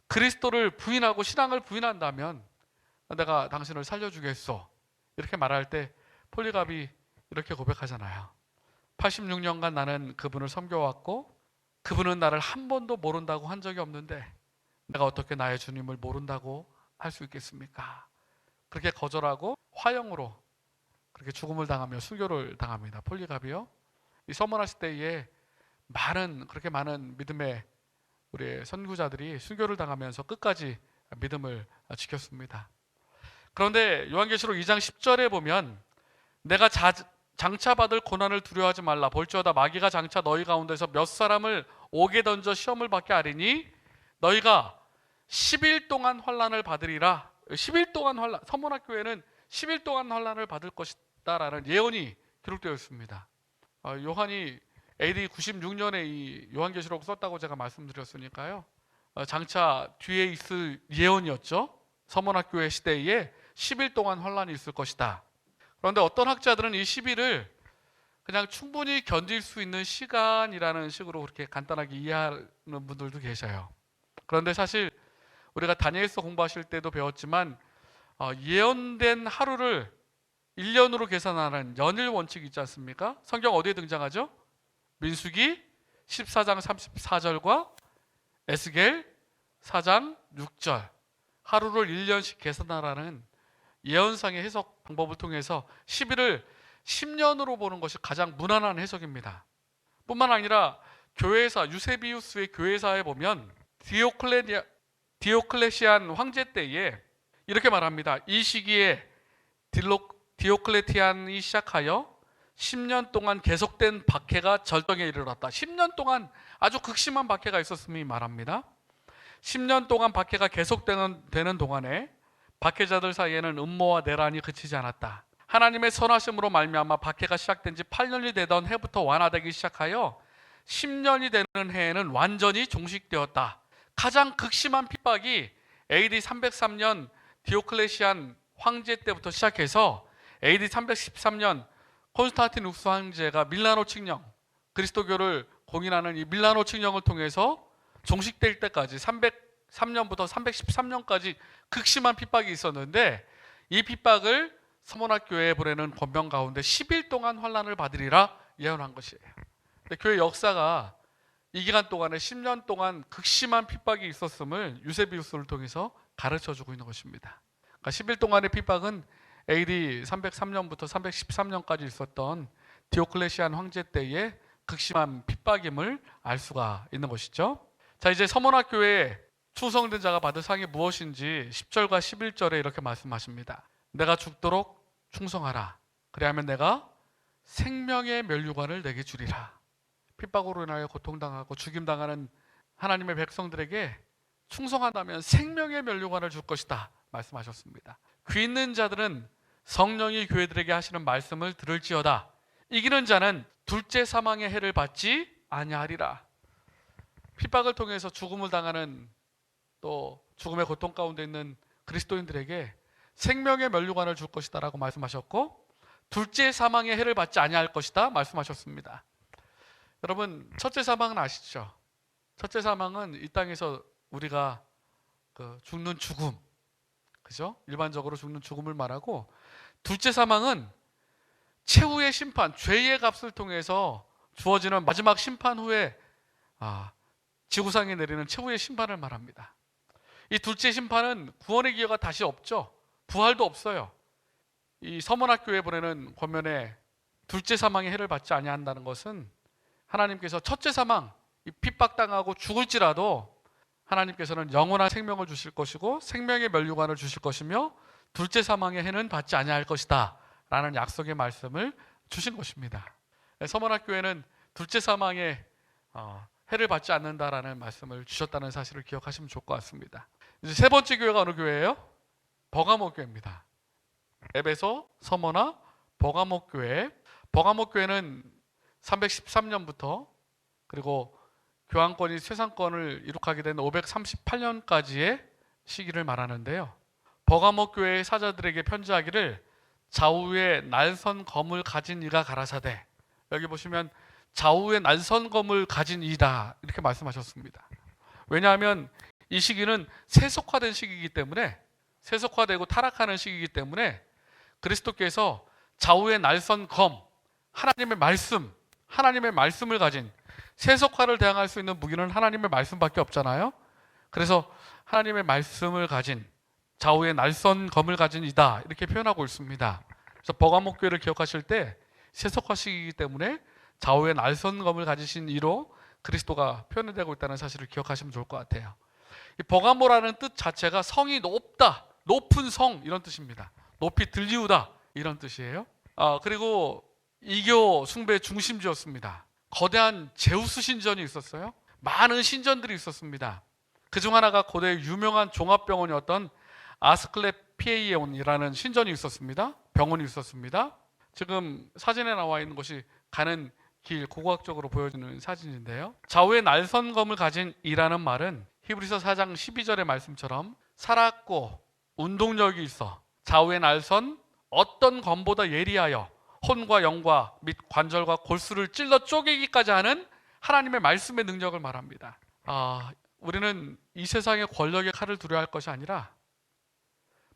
그리스도를 부인하고 신앙을 부인한다면 내가 당신을 살려주겠소. 이렇게 말할 때 폴리갑이 이렇게 고백하잖아요. 86년간 나는 그분을 섬겨왔고 그분은 나를 한 번도 모른다고 한 적이 없는데 내가 어떻게 나의 주님을 모른다고 할 수 있겠습니까? 그렇게 거절하고 화형으로 그렇게 죽음을 당하며 순교를 당합니다. 폴리갑이요. 이 서머나 시대에 그렇게 많은 믿음의 우리의 선구자들이 순교를 당하면서 끝까지 믿음을 지켰습니다. 그런데 요한계시록 2장 10절에 보면 내가 장차받을 고난을 두려워하지 말라. 볼지어다 마귀가 장차 너희 가운데서 몇 사람을 옥에 던져 시험을 받게 하리니 너희가 10일 동안 환난을 받으리라. 10일 동안 서머나 교회는 10일 동안 환난을 받을 것이다라는 예언이 기록되어 있습니다. 요한이 AD 96년에 이 요한계시록 썼다고 제가 말씀드렸으니까요. 장차 뒤에 있을 예언이었죠. 서머나 교회 시대에 10일 동안 환난이 있을 것이다. 그런데 어떤 학자들은 이 10일을 그냥 충분히 견딜 수 있는 시간이라는 식으로 그렇게 간단하게 이해하는 분들도 계셔요. 그런데 사실 우리가 다니엘서 공부하실 때도 배웠지만 예언된 하루를 1년으로 계산하는 연일 원칙이 있지 않습니까? 성경 어디에 등장하죠? 민수기 14장 34절과 에스겔 4장 6절. 하루를 1년씩 계산하라는 예언상의 해석 방법을 통해서 10일을 10년으로 보는 것이 가장 무난한 해석입니다. 뿐만 아니라 교회사 유세비우스의 교회사에 보면 디오클레시안 황제 때에 이렇게 말합니다. 이 시기에 디오클레티안이 시작하여 10년 동안 계속된 박해가 절정에 이르렀다. 10년 동안 아주 극심한 박해가 있었음이 말합니다. 10년 동안 박해가 계속되는 동안에 박해자들 사이에는 음모와 내란이 그치지 않았다. 하나님의 선하심으로 말미암아 박해가 시작된 지 8년이 되던 해부터 완화되기 시작하여 10년이 되는 해에는 완전히 종식되었다. 가장 극심한 핍박이 AD 303년 디오클레시안 황제 때부터 시작해서 AD 313년 콘스탄티누스 황제가 밀라노 칙령, 그리스도교를 공인하는 이 밀라노 칙령을 통해서 종식될 때까지 303년부터 313년까지 극심한 핍박이 있었는데 이 핍박을 서머나 교회에 보내는 권명 가운데 10일 동안 환난을 받으리라 예언한 것이에요. 근데 교회 역사가 이 기간 동안에 10년 동안 극심한 핍박이 있었음을 유세비우스를 통해서 가르쳐주고 있는 것입니다. 그러니까 10일 동안의 핍박은 AD 303년부터 313년까지 있었던 디오클레시안 황제 때의 극심한 핍박임을 알 수가 있는 것이죠. 자, 이제 서머나 교회에 충성된 자가 받을 상이 무엇인지 10절과 11절에 이렇게 말씀하십니다. 내가 죽도록 충성하라. 그리하면 내가 생명의 면류관을 내게 주리라. 핍박으로 인하여 고통당하고 죽임당하는 하나님의 백성들에게 충성한다면 생명의 면류관을 줄 것이다 말씀하셨습니다. 귀 있는 자들은 성령이 교회들에게 하시는 말씀을 들을지어다. 이기는 자는 둘째 사망의 해를 받지 아니하리라. 핍박을 통해서 죽음을 당하는 또 죽음의 고통 가운데 있는 그리스도인들에게 생명의 면류관을 줄 것이다 라고 말씀하셨고 둘째 사망의 해를 받지 아니할 것이다 말씀하셨습니다. 여러분, 첫째 사망은 아시죠? 첫째 사망은 이 땅에서 우리가 죽는 죽음, 그죠? 일반적으로 죽는 죽음을 말하고, 둘째 사망은 최후의 심판, 죄의 값을 통해서 주어지는 마지막 심판 후에 지구상에 내리는 최후의 심판을 말합니다. 이 둘째 심판은 구원의 기회가 다시 없죠. 부활도 없어요. 이 서머나 교회에 보내는 권면에 둘째 사망의 해를 받지 아니한다는 것은 하나님께서 첫째 사망, 이 핍박당하고 죽을지라도 하나님께서는 영원한 생명을 주실 것이고 생명의 면류관을 주실 것이며 둘째 사망의 해는 받지 아니할 것이다 라는 약속의 말씀을 주신 것입니다. 서문학교회는 둘째 사망의 해를 받지 않는다라는 말씀을 주셨다는 사실을 기억하시면 좋을 것 같습니다. 이제 세 번째 교회가 어느 교회예요? 버가모 교회입니다. 에베소, 서머나, 버가모 교회. 버가모 교회는 313년부터 그리고 교황권이 쇠상권을 이룩하게 된 538년까지의 시기를 말하는데요. 버가모 교회의 사자들에게 편지하기를 좌우에 날선 검을 가진 이가 가라사대. 여기 보시면 좌우에 날선 검을 가진 이다 이렇게 말씀하셨습니다. 왜냐하면 이 시기는 세속화된 시기이기 때문에, 세속화되고 타락하는 시기이기 때문에 그리스도께서 좌우에 날선 검, 하나님의 말씀을 가진, 세속화를 대항할 수 있는 무기는 하나님의 말씀밖에 없잖아요. 그래서 하나님의 말씀을 가진, 좌우에 날선 검을 가진 이다 이렇게 표현하고 있습니다. 그래서 버가모 교회를 기억하실 때 세속화 시기이기 때문에 좌우에 날선 검을 가지신 이로 그리스도가 표현되고 있다는 사실을 기억하시면 좋을 것 같아요. 이 버가모라는 뜻 자체가 성이 높다, 높은 성 이런 뜻입니다. 높이 들리우다 이런 뜻이에요. 그리고 이교 숭배의 중심지였습니다. 거대한 제우스 신전이 있었어요. 많은 신전들이 있었습니다. 그중 하나가 고대 유명한 종합병원이었던 아스클레피에온이라는 신전이 있었습니다. 병원이 있었습니다. 지금 사진에 나와 있는 것이 가는 길 고고학적으로 보여주는 사진인데요. 좌우에 날선검을 가진 이라는 말은 히브리서 4장 12절의 말씀처럼 살았고 운동력이 있어 좌우에 날선 어떤 검보다 예리하여 혼과 영과 및 관절과 골수를 찔러 쪼개기까지 하는 하나님의 말씀의 능력을 말합니다. 우리는 이 세상의 권력의 칼을 두려워할 것이 아니라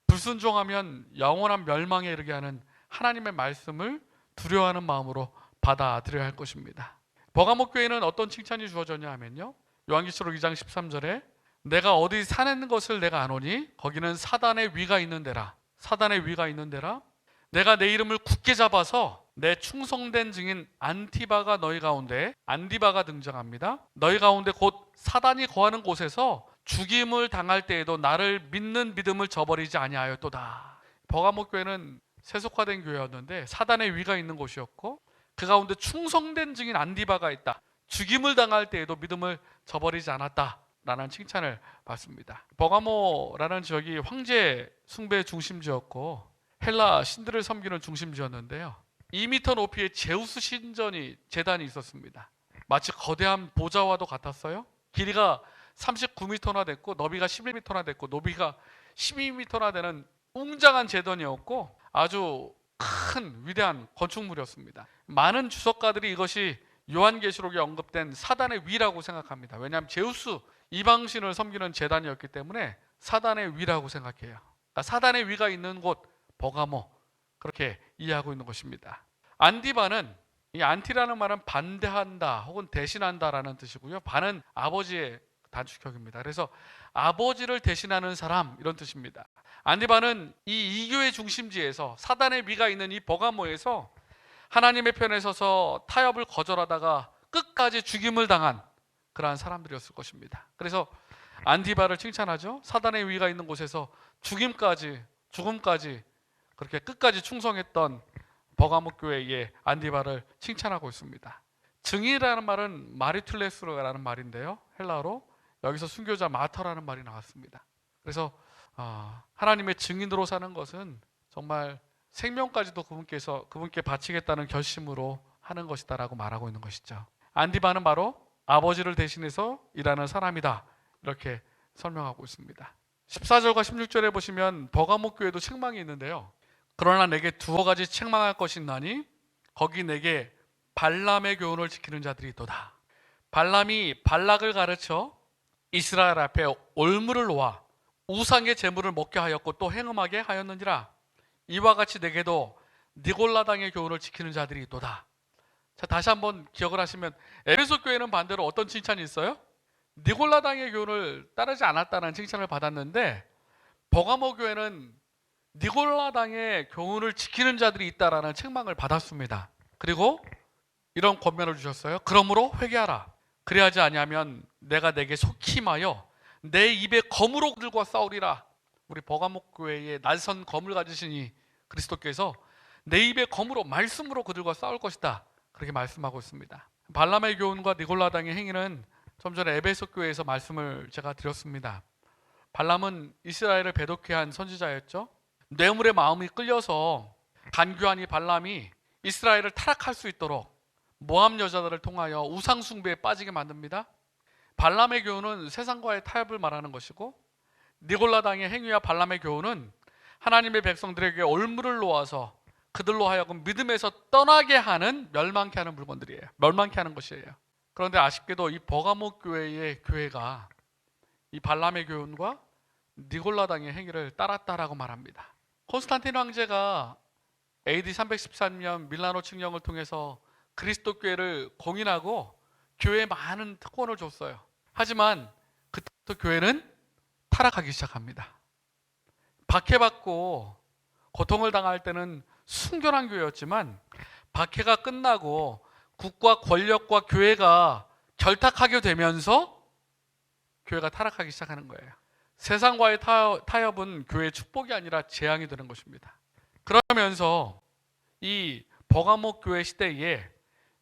불순종하면 영원한 멸망에 이르게 하는 하나님의 말씀을 두려워하는 마음으로 받아들여야 할 것입니다. 버가모 교회는 어떤 칭찬이 주어졌냐 하면요, 요한계시록 2장 13절에 내가 어디 사는 것을 내가 아노니 거기는 사단의 위가 있는 데라. 사단의 위가 있는 데라. 내가 내 이름을 굳게 잡아서 내 충성된 증인 안티바가 너희 가운데, 안디바가 등장합니다. 너희 가운데 곧 사단이 거하는 곳에서 죽임을 당할 때에도 나를 믿는 믿음을 저버리지 아니하였도다. 버가모 교회는 세속화된 교회였는데 사단의 위가 있는 곳이었고 그 가운데 충성된 증인 안디바가 있다. 죽임을 당할 때에도 믿음을 저버리지 않았다라는 칭찬을 받습니다. 버가모라는 지역이 황제 숭배의 중심지였고 헬라 신들을 섬기는 중심지였는데요. 2m 높이의 제우스 재단이 있었습니다. 마치 거대한 보좌와도 같았어요. 길이가 39m나 됐고 너비가 11m나 됐고 높이가 12m나 되는 웅장한 재단이었고 아주 큰 위대한 건축물이었습니다. 많은 주석가들이 이것이 요한계시록에 언급된 사단의 위라고 생각합니다. 왜냐하면 제우스 이방신을 섬기는 재단이었기 때문에 사단의 위라고 생각해요. 그러니까 사단의 위가 있는 곳 버가모, 그렇게 이해하고 있는 것입니다. 안디바는, 이 안티라는 말은 반대한다 혹은 대신한다라는 뜻이고요. 바는 아버지의 단축형입니다. 그래서 아버지를 대신하는 사람 이런 뜻입니다. 안디바는 이 이교의 중심지에서 사단의 위가 있는 이 버가모에서 하나님의 편에 서서 타협을 거절하다가 끝까지 죽임을 당한 그러한 사람들이었을 것입니다. 그래서 안디바를 칭찬하죠. 사단의 위가 있는 곳에서 죽음까지 그렇게 끝까지 충성했던 버가모 교회의 안디바를 칭찬하고 있습니다. 증인이라는 말은 마리툴레스라는 말인데요. 헬라어로 여기서 순교자 마터라는 말이 나왔습니다. 그래서 하나님의 증인으로 사는 것은 정말 생명까지도 그분께 바치겠다는 결심으로 하는 것이다라고 말하고 있는 것이죠. 안디바는 바로 아버지를 대신해서 일하는 사람이다 이렇게 설명하고 있습니다. 14절과 16절에 보시면 버가모 교회도 책망이 있는데요. 그러나 내게 두어 가지 책망할 것이 있나니 거기 내게 발람의 교훈을 지키는 자들이 있도다. 발람이 발락을 가르쳐 이스라엘 앞에 올무를 놓아 우상의 제물을 먹게 하였고 또 행음하게 하였느니라. 이와 같이 내게도 니골라당의 교훈을 지키는 자들이 있도다. 자, 다시 한번 기억을 하시면 에베소 교회는 반대로 어떤 칭찬이 있어요? 니골라당의 교훈을 따르지 않았다는 칭찬을 받았는데 버가모 교회는 니골라당의 교훈을 지키는 자들이 있다라는 책망을 받았습니다. 그리고 이런 권면을 주셨어요. 그러므로 회개하라. 그리하지 아니하면 내가 내게 속히 임하여 내 입에 검으로 그들과 싸우리라. 우리 버가목 교회에 날선 검을 가지신 이 그리스도께서 내 입에 검으로 말씀으로 그들과 싸울 것이다. 그렇게 말씀하고 있습니다. 발람의 교훈과 니골라당의 행위는 좀 전에 에베소 교회에서 말씀을 제가 드렸습니다. 발람은 이스라엘을 배도케 한 선지자였죠. 뇌물의 마음이 끌려서 간교한 이 발람이 이스라엘을 타락할 수 있도록 모압 여자들을 통하여 우상 숭배에 빠지게 만듭니다. 발람의 교훈은 세상과의 타협을 말하는 것이고, 니골라당의 행위와 발람의 교훈은 하나님의 백성들에게 올무를 놓아서 그들로 하여금 믿음에서 떠나게 하는, 멸망케 하는 물건들이에요. 멸망케 하는 것이에요. 그런데 아쉽게도 이 버가목 교회의 교회가 이 발람의 교훈과 니골라당의 행위를 따랐다라고 말합니다. 콘스탄틴 황제가 AD 313년 밀라노 칙령을 통해서 그리스도 교회를 공인하고 교회에 많은 특권을 줬어요. 하지만 그때부터 교회는 타락하기 시작합니다. 박해받고 고통을 당할 때는 순결한 교회였지만 박해가 끝나고 국가 권력과 교회가 결탁하게 되면서 교회가 타락하기 시작하는 거예요. 세상과의 타협은 교회의 축복이 아니라 재앙이 되는 것입니다. 그러면서 이 버가목 교회 시대에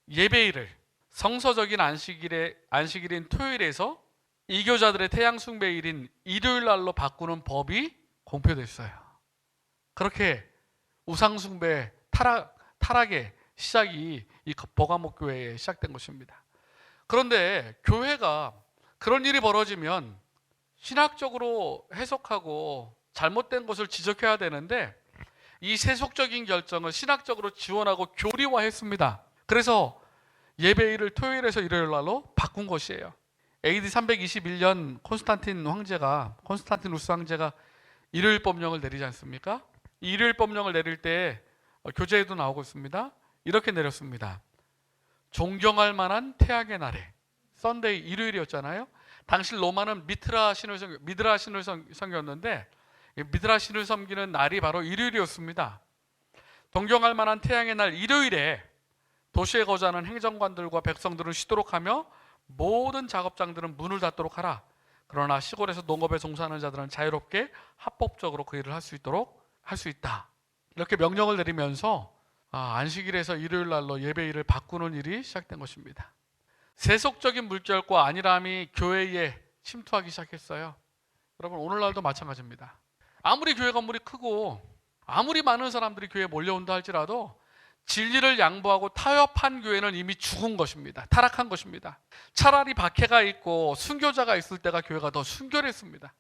예배일을 성서적인 안식일인 토요일에서 이교자들의 태양 숭배일인 일요일 날로 바꾸는 법이 공표됐어요. 그렇게 우상 숭배 타락의 시작이 이 버가목 교회에 시작된 것입니다. 그런데 교회가 그런 일이 벌어지면 신학적으로 해석하고 잘못된 것을 지적해야 되는데 이 세속적인 결정을 신학적으로 지원하고 교리화했습니다. 그래서 예배일을 토요일에서 일요일 날로 바꾼 것이에요. AD 321년 콘스탄티누스 황제가 일요일 법령을 내리지 않습니까? 이 일요일 법령을 내릴 때 교재에도 나오고 있습니다. 이렇게 내렸습니다. 존경할 만한 태양의 날에, 썬데이, 일요일이었잖아요. 당시 로마는 미드라 신을 섬겼는데 미드라 신을 섬기는 날이 바로 일요일이었습니다. 존경할 만한 태양의 날 일요일에 도시에 거주하는 행정관들과 백성들을 쉬도록 하며 모든 작업장들은 문을 닫도록 하라. 그러나 시골에서 농업에 종사하는 자들은 자유롭게 합법적으로 그 일을 할 수 있다. 이렇게 명령을 내리면서 안식일에서 일요일 날로 예배일을 바꾸는 일이 시작된 것입니다. 세속적인 물결과 안일함이 교회에 침투하기 시작했어요. 여러분, 오늘날도 마찬가지입니다. 아무리 교회 건물이 크고 아무리 많은 사람들이 교회에 몰려온다 할지라도 진리를 양보하고 타협한 교회는 이미 죽은 것입니다. 타락한 것입니다. 차라리 박해가 있고 순교자가 있을 때가 교회가 더 순결했습니다.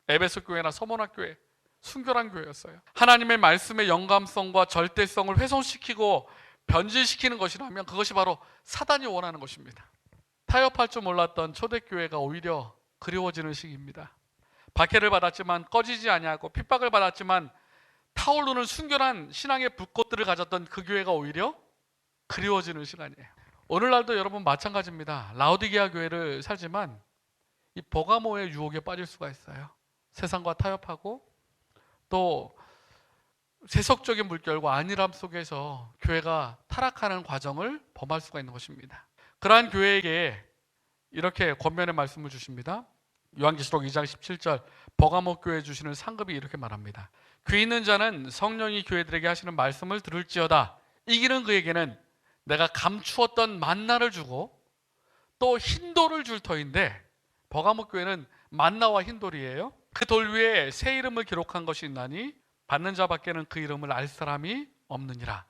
에베소 교회나 서머나 교회, 순결한 교회였어요. 하나님의 말씀의 영감성과 절대성을 훼손시키고 변질시키는 것이라면 그것이 바로 사단이 원하는 것입니다. 타협할 줄 몰랐던 초대교회가 오히려 그리워지는 시기입니다. 박해를 받았지만 꺼지지 아니하고 핍박을 받았지만 타오르는 순결한 신앙의 불꽃들을 가졌던 그 교회가 오히려 그리워지는 시간이에요. 오늘날도 여러분 마찬가지입니다. 라오디게아 교회를 살지만 이 버가모의 유혹에 빠질 수가 있어요. 세상과 타협하고 또 세속적인 물결과 안일함 속에서 교회가 타락하는 과정을 범할 수가 있는 것입니다. 그러한 교회에게 이렇게 권면의 말씀을 주십니다. 요한계시록 2장 17절 버가목 교회에 주시는 상급이 이렇게 말합니다. 귀 있는 자는 성령이 교회들에게 하시는 말씀을 들을지어다. 이기는 그에게는 내가 감추었던 만나를 주고 또 흰돌을 줄 터인데, 버가목 교회는 만나와 흰돌이에요. 그 돌 위에 새 이름을 기록한 것이 있나니 받는 자밖에는 그 이름을 알 사람이 없느니라.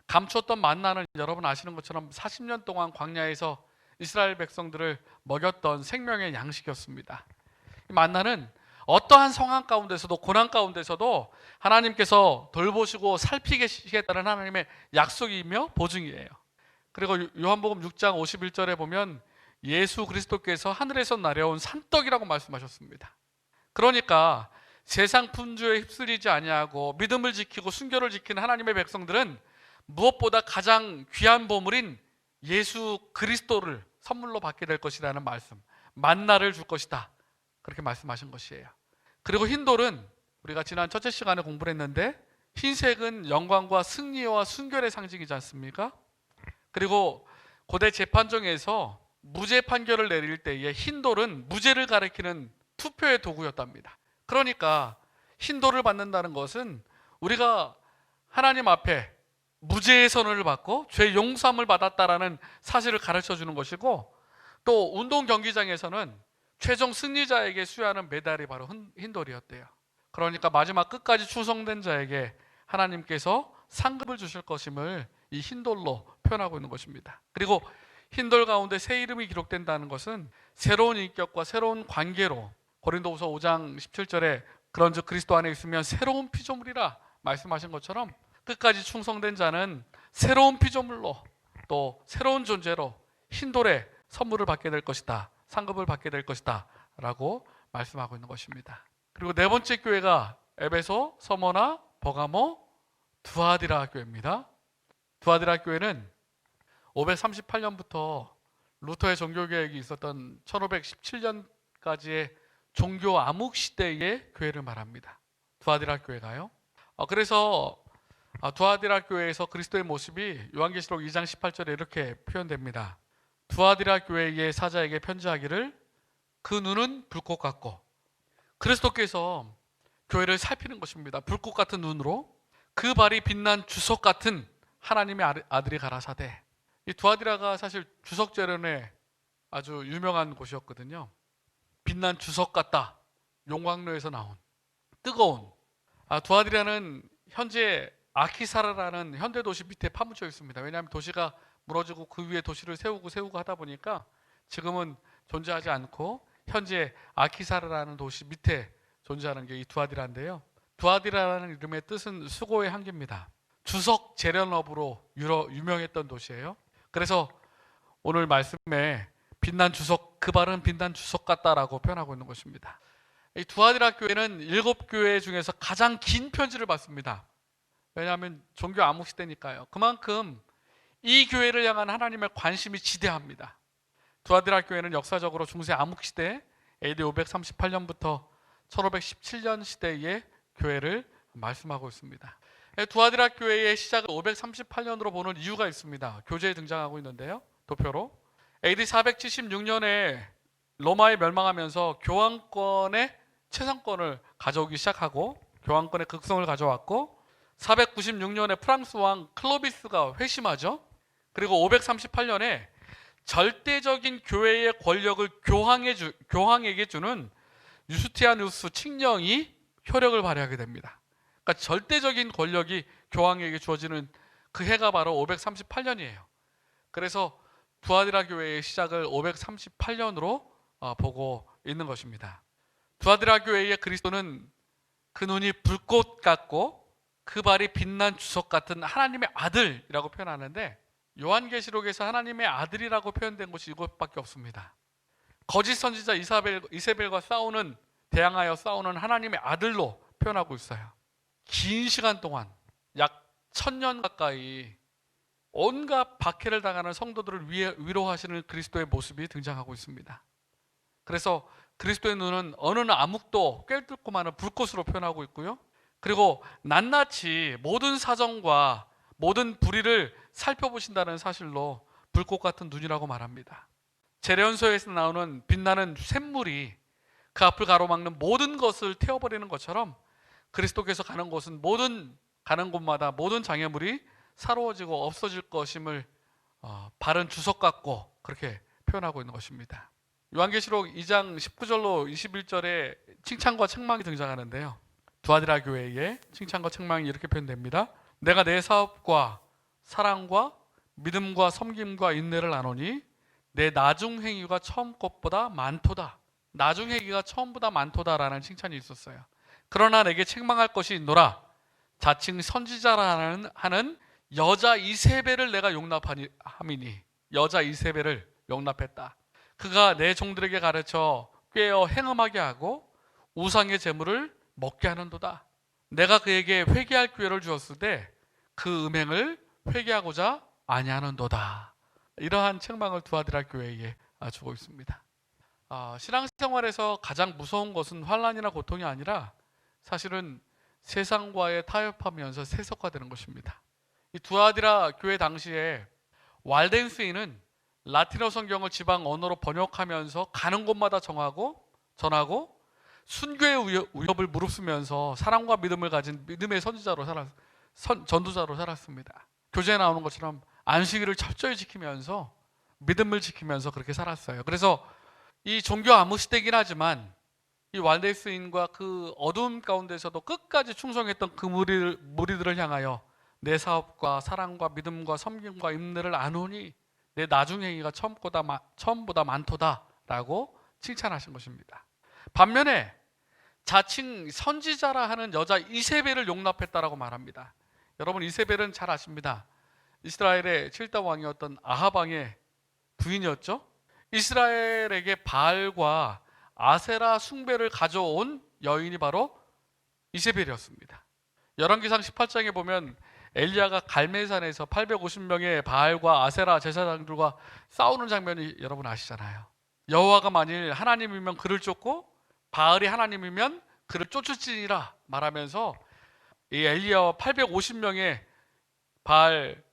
감추었던 만나는 여러분 아시는 것처럼 40년 동안 광야에서 이스라엘 백성들을 먹였던 생명의 양식이었습니다. 이 만나는 어떠한 상황 가운데서도, 고난 가운데서도 하나님께서 돌보시고 살피시겠다는 하나님의 약속이며 보증이에요. 그리고 요한복음 6장 51절에 보면 예수 그리스도께서 하늘에서 내려온 산떡이라고 말씀하셨습니다. 그러니까 세상 분주에 휩쓸리지 아니하고 믿음을 지키고 순결을 지키는 하나님의 백성들은 무엇보다 가장 귀한 보물인 예수 그리스도를 선물로 받게 될 것이라는 말씀, 만나를 줄 것이다, 그렇게 말씀하신 것이에요. 그리고 흰돌은 우리가 지난 첫째 시간에 공부를 했는데 흰색은 영광과 승리와 순결의 상징이지 않습니까? 그리고 고대 재판정에서 무죄 판결을 내릴 때에 흰돌은 무죄를 가리키는 투표의 도구였답니다. 그러니까 흰돌을 받는다는 것은 우리가 하나님 앞에 무죄의 선언을 받고 죄 용서함을 받았다라는 사실을 가르쳐 주는 것이고, 또 운동 경기장에서는 최종 승리자에게 수여하는 메달이 바로 흰돌이었대요. 그러니까 마지막 끝까지 충성된 자에게 하나님께서 상급을 주실 것임을 이 흰돌로 표현하고 있는 것입니다. 그리고 흰돌 가운데 새 이름이 기록된다는 것은 새로운 인격과 새로운 관계로, 고린도후서 5장 17절에 그런즉 그리스도 안에 있으면 새로운 피조물이라 말씀하신 것처럼 끝까지 충성된 자는 새로운 피조물로, 또 새로운 존재로 흰돌의 선물을 받게 될 것이다, 상급을 받게 될 것이다 라고 말씀하고 있는 것입니다. 그리고 네 번째 교회가 에베소, 서머나, 버가모, 두아디라 교회입니다. 두아디라 교회는 538년부터 루터의 종교개혁이 있었던 1517년까지의 종교 암흑 시대의 교회를 말합니다. 두아디라 교회가요. 그래서 두아디라 교회에서 그리스도의 모습이 요한계시록 2장 18절에 이렇게 표현됩니다. 두아디라 교회의 사자에게 편지하기를 그 눈은 불꽃 같고, 그리스도께서 교회를 살피는 것입니다. 불꽃 같은 눈으로 그 발이 빛난 주석 같은 하나님의 아들이 가라사대. 이 두아디라가 사실 주석 재련에 아주 유명한 곳이었거든요. 빛난 주석 같다, 용광로에서 나온 뜨거운. 두아디라는 현재 아키사르라는 현대도시 밑에 파묻혀 있습니다. 왜냐하면 도시가 무너지고 그 위에 도시를 세우고 하다 보니까 지금은 존재하지 않고 현재 아키사르라는 도시 밑에 존재하는 게 이 두아디라인데요. 두아디라라는 이름의 뜻은 수고의 향기입니다. 주석 재련업으로 유명했던 도시예요. 그래서 오늘 말씀에 빛난 주석, 그 발은 빛난 주석 같다라고 표현하고 있는 것입니다. 이 두아디라 교회는 7교회 중에서 가장 긴 편지를 받습니다. 왜냐하면 종교 암흑 시대니까요. 그만큼 이 교회를 향한 하나님의 관심이 지대합니다. 두아디라 교회는 역사적으로 중세 암흑 시대 AD 538년부터 1517년 시대의 교회를 말씀하고 있습니다. 두아디라 교회의 시작을 538년으로 보는 이유가 있습니다. 교재에 등장하고 있는데요. 도표로 AD 476년에 로마에 멸망하면서 교황권의 최상권을 가져오기 시작하고 교황권의 극성을 가져왔고, 496년에 프랑스 왕 클로비스가 회심하죠. 그리고 538년에 절대적인 교회의 권력을 교황에게 주는 유스티아누스 칙령이 효력을 발휘하게 됩니다. 그러니까 절대적인 권력이 교황에게 주어지는 그 해가 바로 538년이에요. 그래서 두아디라 교회의 시작을 538년으로 보고 있는 것입니다. 두아디라 교회의 그리스도는 그 눈이 불꽃 같고 그 발이 빛난 주석 같은 하나님의 아들이라고 표현하는데, 요한계시록에서 하나님의 아들이라고 표현된 곳이 이곳밖에 없습니다. 거짓 선지자 이세벨과 대항하여 싸우는 하나님의 아들로 표현하고 있어요. 긴 시간 동안 약 1000년 가까이 온갖 박해를 당하는 성도들을 위로하시는 그리스도의 모습이 등장하고 있습니다. 그래서 그리스도의 눈은 어느 암흑도 꿰뚫고 마는 불꽃으로 표현하고 있고요. 그리고 낱낱이 모든 사정과 모든 불의를 살펴보신다는 사실로 불꽃 같은 눈이라고 말합니다. 재련소에서 나오는 빛나는 샘물이 그 앞을 가로막는 모든 것을 태워버리는 것처럼 그리스도께서 가는 곳은 가는 곳마다 모든 장애물이 사로워지고 없어질 것임을 바른 주석 같고 그렇게 표현하고 있는 것입니다. 요한계시록 2장 19절로 21절에 칭찬과 책망이 등장하는데요. 두아디라 교회의 칭찬과 책망이 이렇게 표현됩니다. 내가 내 사업과 사랑과 믿음과 섬김과 인내를 아노니 내 나중 행위가 처음 것보다 많도다. 나중 행위가 처음보다 많도다라는 칭찬이 있었어요. 그러나 내게 책망할 것이 있노라. 자칭 선지자라 하는 여자 이세벨을 내가 용납함이니, 여자 이세벨을 용납했다. 그가 내 종들에게 가르쳐 꾀어 행음하게 하고 우상의 제물을 먹게 하는도다. 내가 그에게 회개할 기회를 주었을 때 그 음행을 회개하고자 아니하는도다. 이러한 책망을 두아디라 교회에 주고 있습니다. 신앙생활에서 가장 무서운 것은 환난이나 고통이 아니라 사실은 세상과의 타협하면서 세속화되는 것입니다. 이 두아디라 교회 당시에 왈덴스인은 라틴어 성경을 지방 언어로 번역하면서 가는 곳마다 전하고 순교의 위협을 무릅쓰면서 사랑과 믿음을 가진 믿음의 전도자로 살았습니다. 교재에 나오는 것처럼 안식일을 철저히 지키면서 믿음을 지키면서 그렇게 살았어요. 그래서 이 종교 암흑 시대이긴 하지만 이 walde스인과 그 어두움 가운데서도 끝까지 충성했던 그 무리들을 향하여 내 사업과 사랑과 믿음과 섬김과 인내를 아노니 내 나중 행위가 처음보다 많도다라고 칭찬하신 것입니다. 반면에 자칭 선지자라 하는 여자 이세벨을 용납했다라고 말합니다. 여러분, 이세벨은 잘 아십니다. 이스라엘의 7대 왕이었던 아합 왕의 부인이었죠. 이스라엘에게 바알과 아세라 숭배를 가져온 여인이 바로 이세벨이었습니다. 열왕기상 18장에 보면 엘리야가 갈멜산에서 850명의 바알과 아세라 제사장들과 싸우는 장면이 여러분 아시잖아요. 여호와가 만일 하나님이면 그를 쫓고 바알이 하나님이면 그를 쫓을지니라 말하면서 이 엘리야와 850명의 바알,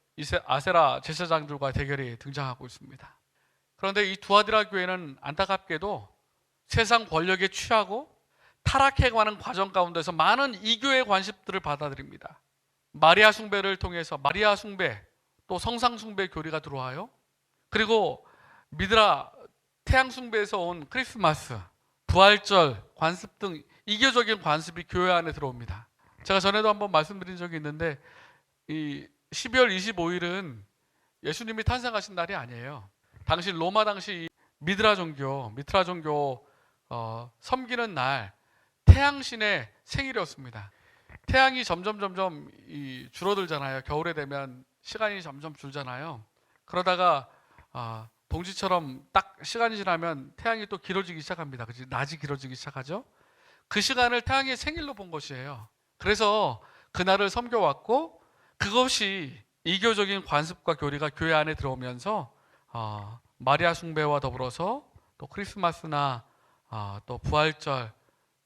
아세라 제사장들과 대결이 등장하고 있습니다. 그런데 이 두아디라 교회는 안타깝게도 세상 권력에 취하고 타락해가는 과정 가운데서 많은 이교의 관습들을 받아들입니다. 마리아 숭배를 통해서 마리아 숭배, 또 성상 숭배 교리가 들어와요. 그리고 미드라 태양 숭배에서 온 크리스마스, 부활절 관습 등 이교적인 관습이 교회 안에 들어옵니다. 제가 전에도 한번 말씀드린 적이 있는데 이 12월 25일은 예수님이 탄생하신 날이 아니에요. 당시 로마 당시 미드라 종교 섬기는 날 태양신의 생일이었습니다. 태양이 점점 줄어들잖아요. 겨울에 되면 시간이 점점 줄잖아요. 그러다가 동지처럼 딱 시간이 지나면 태양이 또 길어지기 시작합니다. 그치? 낮이 길어지기 시작하죠. 그 시간을 태양의 생일로 본 것이에요. 그래서 그날을 섬겨왔고 그것이 이교적인 관습과 교리가 교회 안에 들어오면서 마리아 숭배와 더불어서 또 크리스마스나 또 부활절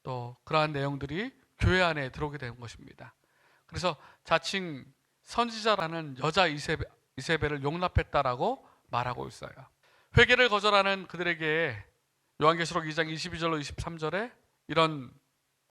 또 그러한 내용들이 교회 안에 들어오게 된 것입니다. 그래서 자칭 선지자라는 여자 이세벨을 용납했다라고 말하고 있어요. 회개를 거절하는 그들에게 요한계시록 2장 22절로 23절에 이런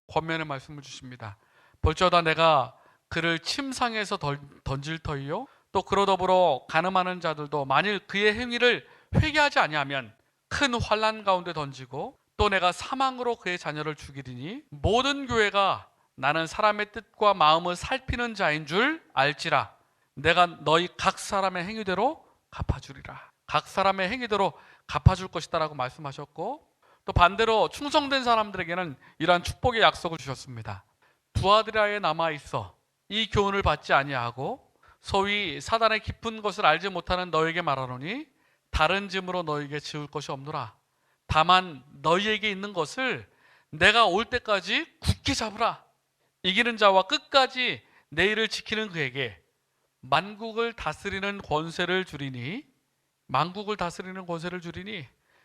권면의 말씀을 주십니다. 볼지어다 내가 그를 침상에서 던질 터이요 또 그로 더불어 간음하는 자들도 만일 그의 행위를 회개하지 아니하면 큰 환난 가운데 던지고 또 내가 사망으로 그의 자녀를 죽이리니 모든 교회가 나는 사람의 뜻과 마음을 살피는 자인 줄 알지라. 내가 너희 각 사람의 행위대로 갚아주리라. 각 사람의 행위대로 갚아줄 것이다 라고 말씀하셨고 또 반대로 충성된 사람들에게는 이러한 축복의 약속을 주셨습니다. 두아디라에 남아있어 이 교훈을 받지 아니하고 소위 사단의 깊은 것을 알지 못하는 너에게 말하노니 다른 짐으로 너에게 지울 것이 없노라. 다만 너희에게 있는 것을 내가 올 때까지 굳게 잡으라. 이기는 자와 끝까지 내 일을 지키는 그에게 만국을 다스리는 권세를 주리니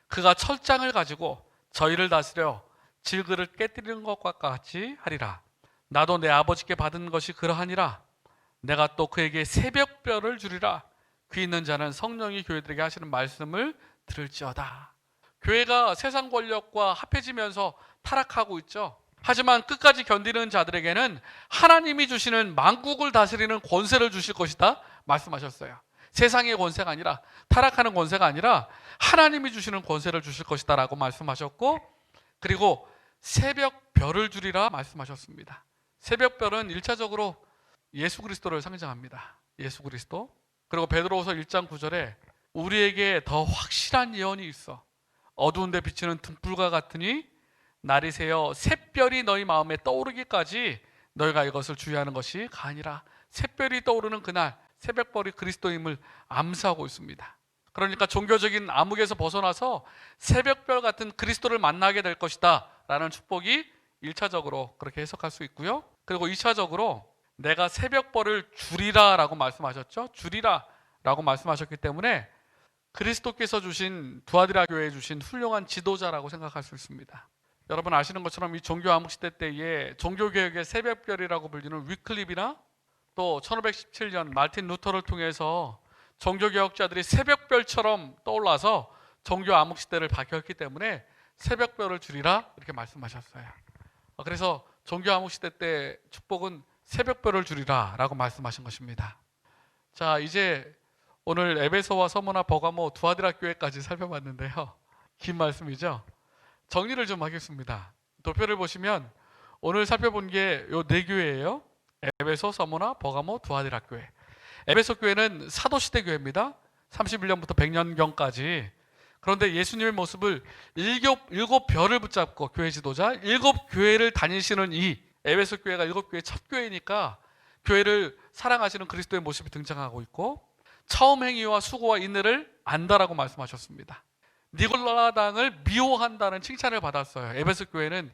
그가 철장을 가지고 저희를 다스려 질그를 깨뜨리는 것과 같이 하리라. 나도 내 아버지께 받은 것이 그러하니라. 내가 또 그에게 새벽별을 주리라. 귀 있는 자는 성령이 교회들에게 하시는 말씀을 들을지어다. 교회가 세상 권력과 합해지면서 타락하고 있죠. 하지만 끝까지 견디는 자들에게는 하나님이 주시는 만국을 다스리는 권세를 주실 것이다 말씀하셨어요. 세상의 권세가 아니라 타락하는 권세가 아니라 하나님이 주시는 권세를 주실 것이다 라고 말씀하셨고 그리고 새벽별을 주리라 말씀하셨습니다. 새벽별은 1차적으로 예수 그리스도를 상징합니다. 예수 그리스도. 그리고 베드로후서 1장 9절에 우리에게 더 확실한 예언이 있어 어두운 데 비치는 등불과 같으니 날이 새어 샛별이 너희 마음에 떠오르기까지 너희가 이것을 주의하는 것이 가니라. 샛별이 떠오르는 그날 새벽별이 그리스도임을 암시하고 있습니다. 그러니까 종교적인 암흑에서 벗어나서 새벽별 같은 그리스도를 만나게 될 것이다 라는 축복이 1차적으로 그렇게 해석할 수 있고요. 그리고 2차적으로 내가 새벽별을 주리라 라고 말씀하셨죠. 주리라 라고 말씀하셨기 때문에 그리스도께서 주신 두아디라 교회에 주신 훌륭한 지도자라고 생각할 수 있습니다. 여러분 아시는 것처럼 이 종교 암흑 시대 때에 종교개혁의 새벽별이라고 불리는 위클립이나 또 1517년 말틴 루터를 통해서 종교개혁자들이 새벽별처럼 떠올라서 종교 암흑 시대를 밝혔기 때문에 새벽별을 줄이라 이렇게 말씀하셨어요. 그래서 종교 암흑 시대 때 축복은 새벽별을 줄이라 라고 말씀하신 것입니다. 자, 이제 오늘 에베소와 서머나 버가모 두아디라 교회까지 살펴봤는데요. 긴 말씀이죠. 정리를 좀 하겠습니다. 도표를 보시면 오늘 살펴본 게 요 네 교회예요. 에베소, 서머나, 버가모, 두아디라 교회. 에베소 교회는 사도시대 교회입니다. 31년부터 100년경까지. 그런데 예수님의 모습을 일곱 별을 붙잡고 교회 지도자, 7교회를 다니시는 이 에베소 교회가 7교회 첫 교회니까 교회를 사랑하시는 그리스도의 모습이 등장하고 있고, 처음 행위와 수고와 인내를 안다라고 말씀하셨습니다. 니골라당을 미워한다는 칭찬을 받았어요. 에베소 교회는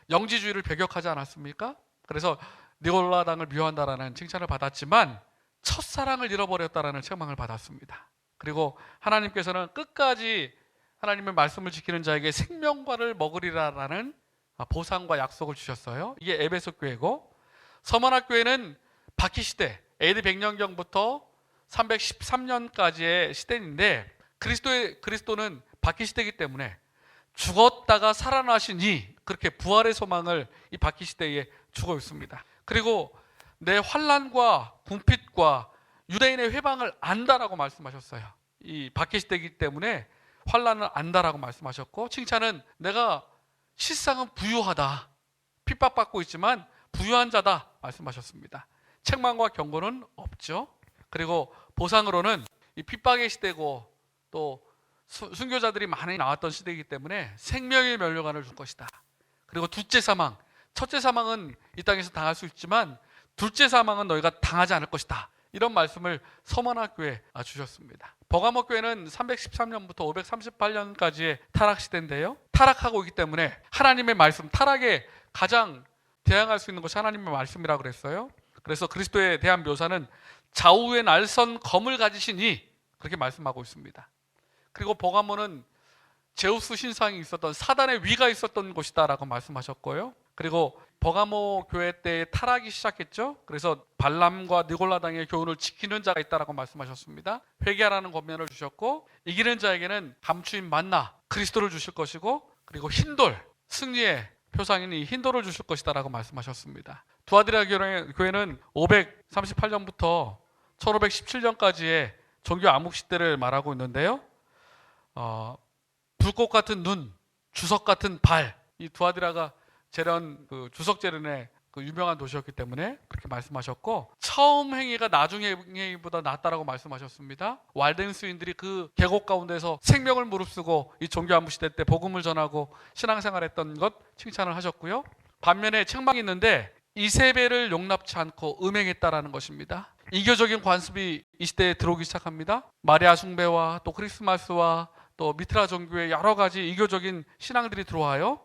영지주의를 배격하지 않았습니까? 그래서 니골라당을 미워한다라는 칭찬을 받았지만 첫사랑을 잃어버렸다라는 책망을 받았습니다. 그리고 하나님께서는 끝까지 하나님의 말씀을 지키는 자에게 생명과를 먹으리라라는 보상과 약속을 주셨어요. 이게 에베소 교회고, 서머나 교회는 바퀴 시대 AD 100년경부터 313년까지의 시대인데, 그리스도는 바퀴 시대이기 때문에 죽었다가 살아나시니 그렇게 부활의 소망을 이 바퀴 시대에 주고 있습니다. 그리고 내 환난과 궁핍과 유대인의 회방을 안다라고 말씀하셨어요. 이 바퀴 시대이기 때문에 환난을 안다라고 말씀하셨고, 칭찬은 내가 실상은 부유하다, 핍박받고 있지만 부유한 자다 말씀하셨습니다. 책망과 경고는 없죠. 그리고 보상으로는 이 핍박의 시대고 또 순교자들이 많이 나왔던 시대이기 때문에 생명의 면류관을 줄 것이다. 그리고 둘째 사망, 첫째 사망은 이 땅에서 당할 수 있지만 둘째 사망은 너희가 당하지 않을 것이다. 이런 말씀을 서머나 교회에 주셨습니다. 버가모 교회는 313년부터 538년까지의 타락 시대인데요. 타락하고 있기 때문에 하나님의 말씀, 타락에 가장 대항할 수 있는 것이 하나님의 말씀이라고 그랬어요. 그래서 그리스도에 대한 묘사는 좌우에 날선 검을 가지시니 그렇게 말씀하고 있습니다. 그리고 버가모는 제우스 신상이 있었던, 사단의 위가 있었던 곳이다라고 말씀하셨고요. 그리고 버가모 교회 때 타락이 시작했죠. 그래서 발람과 니골라당의 교훈을 지키는 자가 있다라고 말씀하셨습니다. 회개하라는 권면을 주셨고, 이기는 자에게는 감추인 만나 그리스도를 주실 것이고, 그리고 흰돌, 승리의 표상인 이 흰돌을 주실 것이다라고 말씀하셨습니다. 두아디라 교회는 538년부터 1517년까지의 종교 암흑 시대를 말하고 있는데요. 불꽃 같은 눈, 주석 같은 발, 이 두아디라가 주석 재련의 유명한 도시였기 때문에 그렇게 말씀하셨고, 처음 행위가 나중 행위보다 낫다라고 말씀하셨습니다. 왈덴스인들이 그 계곡 가운데서 생명을 무릅쓰고 이 종교 암흑 시대 때 복음을 전하고 신앙생활했던 것 칭찬을 하셨고요. 반면에 책망이 있는데 이세벨을 용납치 않고 음행했다라는 것입니다. 이교적인 관습이 이 시대에 들어오기 시작합니다. 마리아 숭배와 또 크리스마스와 또 미트라 종교의 여러 가지 이교적인 신앙들이 들어와요.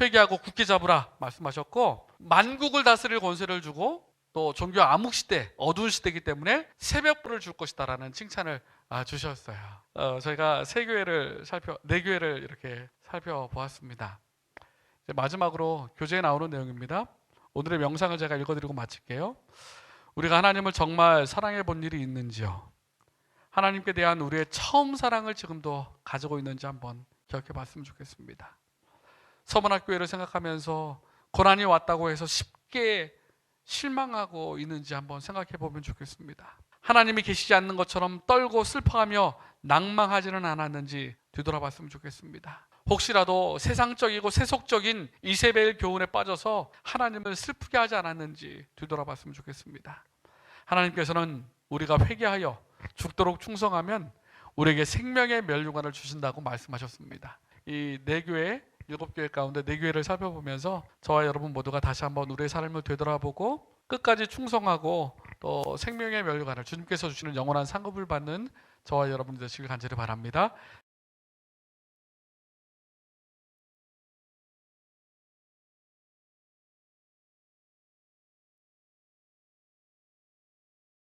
회개하고 굳게 잡으라 말씀하셨고, 만국을 다스릴 권세를 주고 또 종교 암흑 시대, 어두운 시대이기 때문에 새벽불을 줄 것이다라는 칭찬을 주셨어요. 저희가 네 교회를 이렇게 살펴보았습니다. 이제 마지막으로 교재에 나오는 내용입니다. 오늘의 명상을 제가 읽어드리고 마칠게요. 우리가 하나님을 정말 사랑해 본 일이 있는지요? 하나님께 대한 우리의 처음 사랑을 지금도 가지고 있는지 한번 기억해 봤으면 좋겠습니다. 서문학교회를 생각하면서 고난이 왔다고 해서 쉽게 실망하고 있는지 한번 생각해 보면 좋겠습니다. 하나님이 계시지 않는 것처럼 떨고 슬퍼하며 낭망하지는 않았는지 뒤돌아봤으면 좋겠습니다. 혹시라도 세상적이고 세속적인 이세벨 교훈에 빠져서 하나님을 슬프게 하지 않았는지 뒤돌아봤으면 좋겠습니다. 하나님께서는 우리가 회개하여 죽도록 충성하면 우리에게 생명의 멸류관을 주신다고 말씀하셨습니다. 이 네 교회, 7교회 가운데 4교회를 살펴보면서 저와 여러분 모두가 다시 한번 우리의 삶을 되돌아보고 끝까지 충성하고 또 생명의 멸류관을, 주님께서 주시는 영원한 상급을 받는 저와 여러분 되시길 간절히 바랍니다.